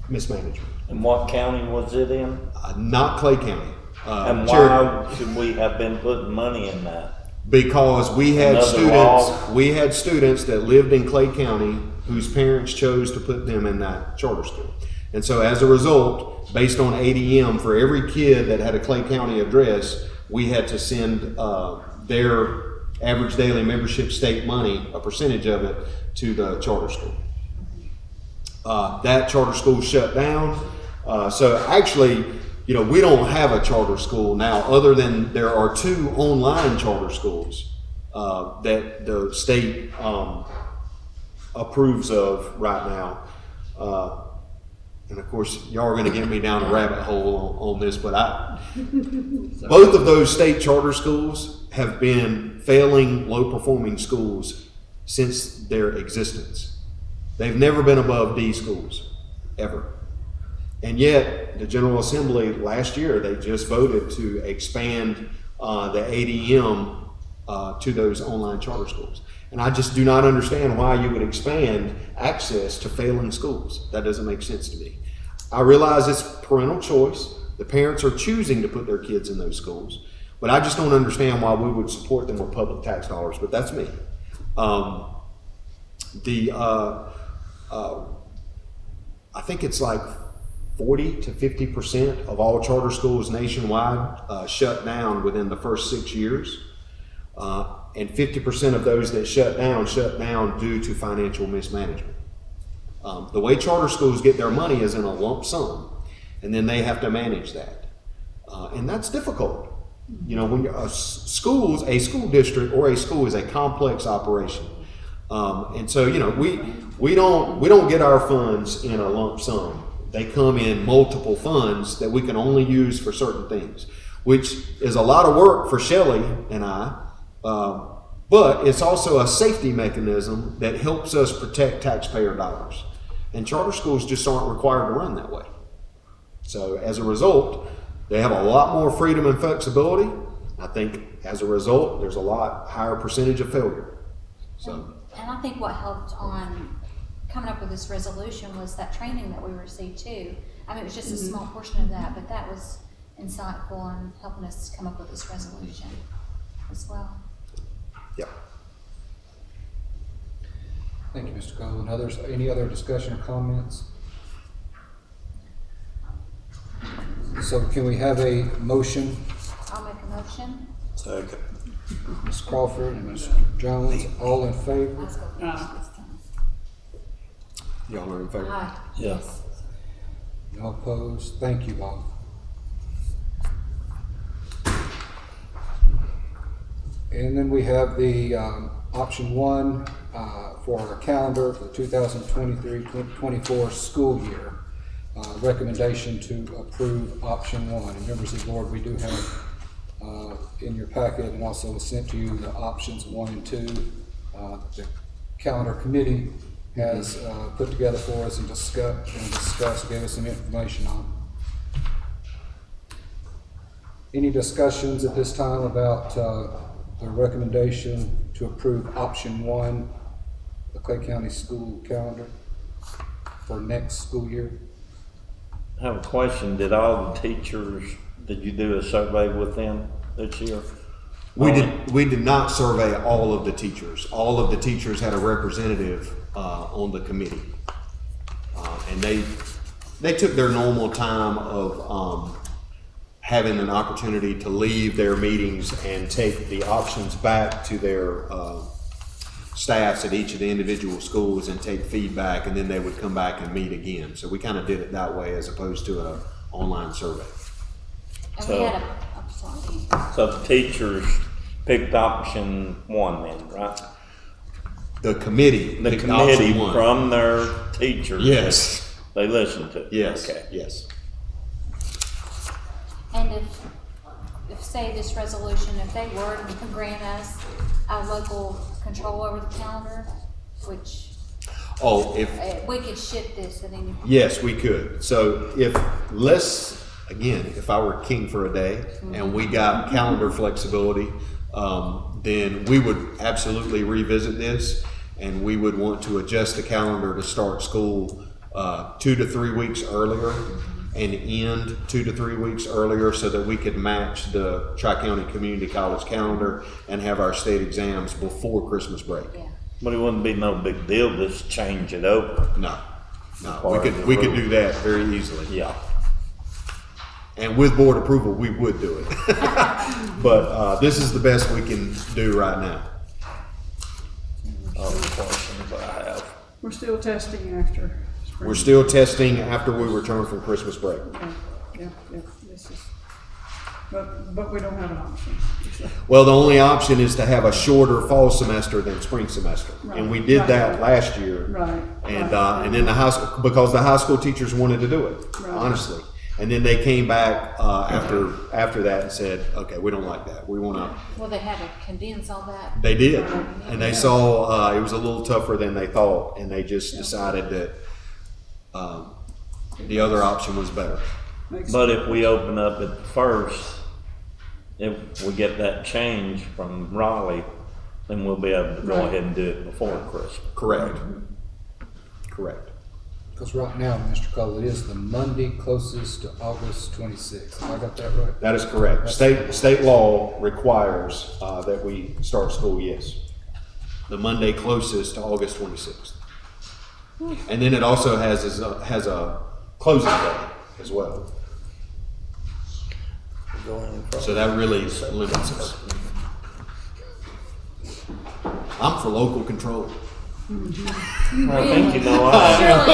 mismanagement. And what county was it in? Not Clay County. And why should we have been putting money in that? Because we had Another students that lived in Clay County whose parents chose to put them in that charter school. And so as a result, based on ADM, for every kid that had a Clay County address, we had to send their average daily membership state money, a percentage of it, to the charter school. That charter school shut down. So actually, you know, we don't have a charter school now, other than there are 2 online charter schools that the state approves of right now. And of course, y'all are going to get me down a rabbit hole on this, but both of those state charter schools have been failing, low-performing schools since their existence. They've never been above D schools, ever. And yet, the General Assembly last year, they just voted to expand the ADM to those online charter schools. And I just do not understand why you would expand access to failing schools. That doesn't make sense to me. I realize it's parental choice. The parents are choosing to put their kids in those schools. But I just don't understand why we would support them with public tax dollars, but that's me. I think it's like 40 to 50% of all charter schools nationwide shut down within the first 6 years. And 50% of those that shut down due to financial mismanagement. The way charter schools get their money is in a lump sum, and then they have to manage that. And that's difficult. You know, when a school district or a school is a complex operation. And so, you know, we don't get our funds in a lump sum. They come in multiple funds that we can only use for certain things, which is a lot of work for Shelley and I. But it's also a safety mechanism that helps us protect taxpayer dollars. And charter schools just aren't required to run that way. So as a result, they have a lot more freedom and flexibility. I think as a result, there's a lot higher percentage of failure. So. And I think what helped on coming up with this resolution was that training that we received too. I mean, it was just a small portion of that, but that was insightful in helping us come up with this resolution as well. Yep. Thank you, Mr. Cole. And any other discussion or comments? So can we have a motion? I'll make a motion. Second. Ms. Crawford and Mr. Jones, all in favor? Y'all are in favor? Aye. Yes. No opposed? Thank you all. And then we have the option one, for our calendar for the 2023-24 school year. Recommendation to approve option one. And members of the board, we do have in your packet and also sent to you the options 1 and 2. The calendar committee has put together for us and discussed, gave us some information on. Any discussions at this time about the recommendation to approve option 1, the Clay County school calendar for next school year? I have a question. Did you do a survey with them this year? We did not survey all of the teachers. All of the teachers had a representative on the committee. And they took their normal time of having an opportunity to leave their meetings and take the options back to their staffs at each of the individual schools and take feedback, and then they would come back and meet again. So we kind of did it that way as opposed to an online survey. And So- we had I'm sorry. So the teachers picked option 1 then, right? The committee. The picked committee option 1. from their teachers. Yes. They listened to. Yes. Okay. Yes. And if say this resolution, if they were to grant us our local control over the calendar, which Oh, if we could shift this at any point. yes, we could. So if I were king for a day and we got calendar flexibility, then we would absolutely revisit this, and we would want to adjust the calendar to start school 2 to 3 weeks earlier and end 2 to 3 weeks earlier, so that we could match the Tri-County Community College calendar and have our state exams before Christmas break. Yeah. But it wouldn't be no big deal to just change it over. No, we could do that very easily. Yeah. And with board approval, we would do it. But this is the best we can do right now. All the questions I have. We're still testing after spring. We're still testing after we return from Christmas break. Yeah, this is, but we don't have an option. Well, the only option is to have a shorter fall semester than spring semester. And we did that last year. Right. And then because the high school teachers wanted to do it, Right. honestly. And then they came back after that and said, okay, we don't like that. We want to. Well, they had to condense all that. They did, and they saw it was a little tougher than they thought, and they just decided that the other option was better. But if we open up at first, if we get that change from Raleigh, then we'll be able to go ahead and do it before Christmas. Correct. Because right now, Mr. Cole, it is the Monday closest to August 26th. Have I got that right? That is correct. State law requires that we start school, yes. The Monday closest to August 26th. And then it also has a closing day as well. So that really limits us. I'm for local control. I think you know Surely, I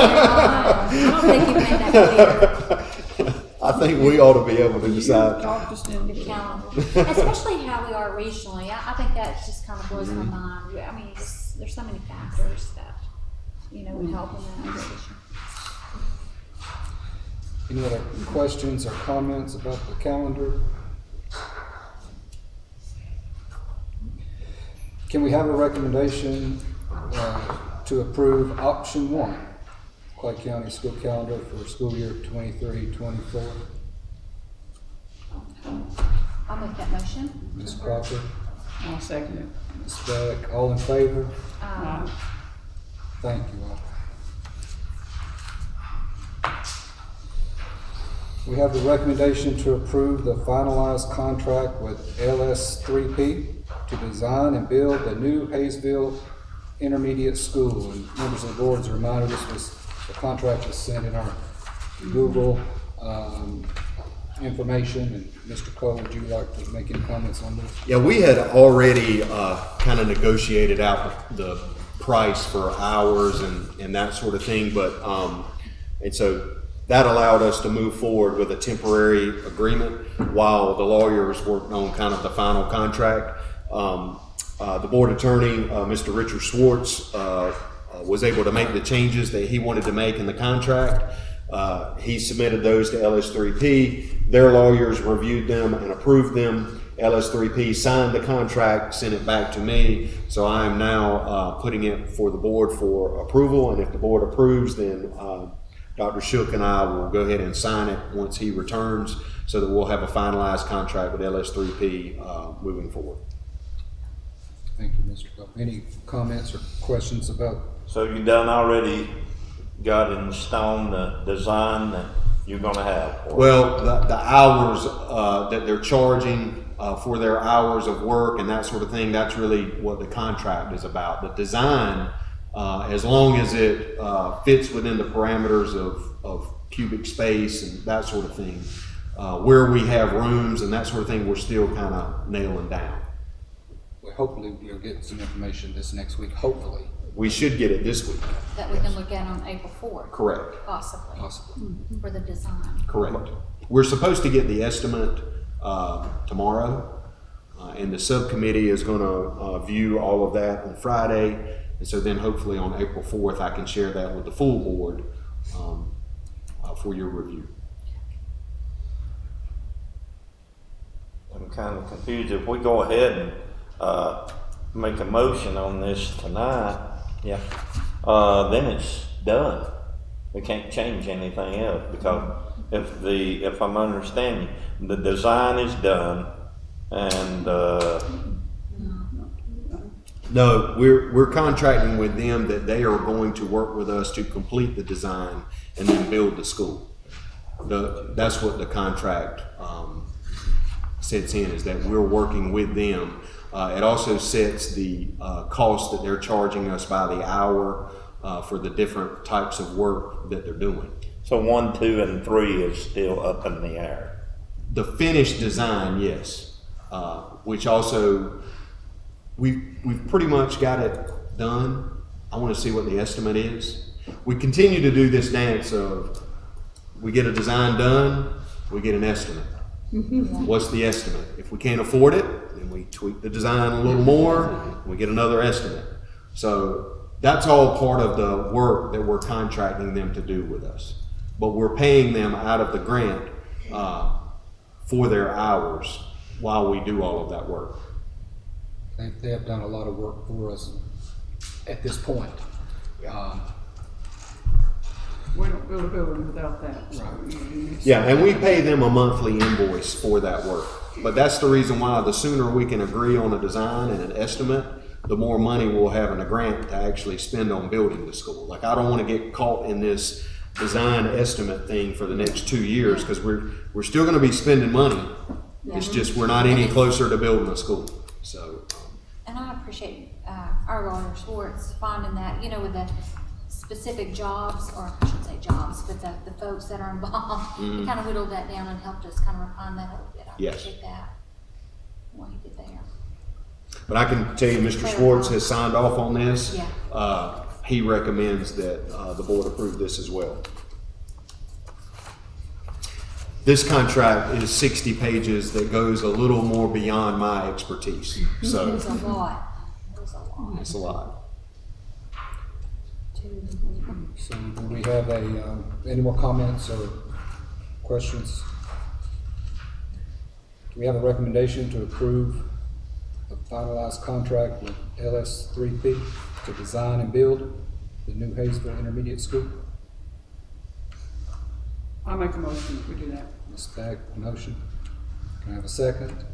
don't think you made that clear. I think we ought to be able to decide. Talk just in The calendar, especially how we are regionally. I think that just kind of blows my mind. I mean, there's so many factors that would help in that decision. Any other questions or comments about the calendar? Can we have a recommendation to approve option 1, Clay County school calendar for school year 23-24? I'll make that motion. Ms. Crawford, I'll second it. Ms. Beck, all in favor? Um, Thank you all. We have the recommendation to approve the finalized contract with LS3P to design and build the new Hayesville Intermediate School. And members of the board, as a reminder, the contract was sent in our Google information. And Mr. Cole, would you like to make any comments on this? Yeah, we had already kind of negotiated out the price for hours and that sort of thing, but and so that allowed us to move forward with a temporary agreement while the lawyers worked on kind of the final contract. The board attorney, Mr. Richard Schwartz, was able to make the changes that he wanted to make in the contract. He submitted those to LS3P. Their lawyers reviewed them and approved them. LS3P signed the contract, sent it back to me. So I am now putting it for the board for approval. And if the board approves, then Dr. Shook and I will go ahead and sign it once he returns, so that we'll have a finalized contract with LS3P moving forward. Thank you, Mr. Coe. Any comments or questions about? So you done already got in stone the design that you're gonna have? for it? Well, the hours that they're charging for their hours of work and that sort of thing, that's really what the contract is about. The design, as long as it fits within the parameters of cubic space and that sort of thing, where we have rooms and that sort of thing, we're still kind of nailing down. Well, hopefully we'll get some information this next week, hopefully. We should get it this week. That we can look at on April 4th. Correct. Possibly. Possibly. For the design. Correct. We're supposed to get the estimate tomorrow, and the subcommittee is going to view all of that on Friday, and so then hopefully on April 4th I can share that with the full board for your review. I'm kind of confused. If we go ahead and make a motion on this tonight, then it's done. We can't change anything else, because if I'm understanding, the design is done, and No, we're contracting with them that they are going to work with us to complete the design and then build the school. That's what the contract sets in, is that we're working with them. It also sets the cost that they're charging us by the hour for the different types of work that they're doing. so 1, 2, and 3 is still up in the air. The finished design, yes, which also we've pretty much got it done. I want to see what the estimate is. We continue to do this dance of we get a design done, we get an estimate. What's the estimate? If we can't afford it, then we tweak the design a little more, we get another estimate. So that's all part of the work that we're contracting them to do with us. But we're paying them out of the grant for their hours while we do all of that work. They have done a lot of work for us at this point. We don't build a building without that. So Yeah, and we pay them a monthly invoice for that work. But that's the reason why the sooner we can agree on a design and an estimate, the more money we'll have in a grant to actually spend on building the school. Like, I don't want to get caught in this design estimate thing for the next 2 years, because we're still going to be spending money. It's just we're not any closer to building a school. So. And I appreciate our lawyer Schwartz finding that, with the specific jobs, or I shouldn't say jobs, but the folks that are involved, he kind of whittled that down and helped us kind of refine that a little bit. I appreciate that, what he did there. But I can tell you, Mr. Schwartz has signed off on this. Yeah. He recommends that the board approve this as well. This contract is 60 pages that goes a little more beyond my expertise. So It's a lot. It's a lot. it's a lot. So do we have any more comments or questions? Do we have a recommendation to approve the finalized contract with LS3P to design and build the new Hayesville Intermediate School? I make a motion if we do that. Ms. Bagg, motion. Can I have a second?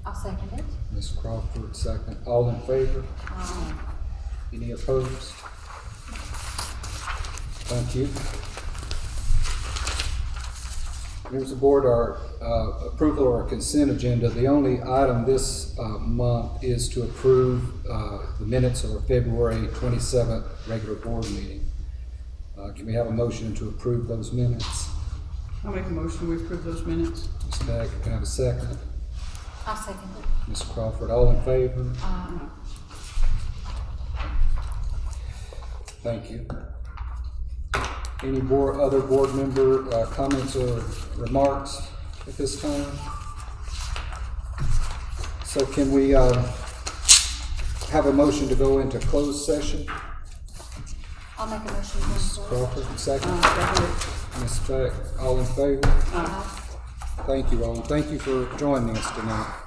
I'll second it. Ms. Crawford, second. All in favor? Any opposed? Thank you. Members of the board, our approval or consent agenda. The only item this month is to approve the minutes of our February 27th regular board meeting. Can we have a motion to approve those minutes? I'll make a motion we approve those minutes. Ms. Bagg, can I have a second? I'll second it. Ms. Crawford, all in favor? Thank you. Any other board member comments or remarks at this time? So can we have a motion to go into closed session. I'll make a motion to go into closed. Crawford, second. Second. Ms. Beck, all in favor? Uh, Thank you all. Thank you for joining us tonight.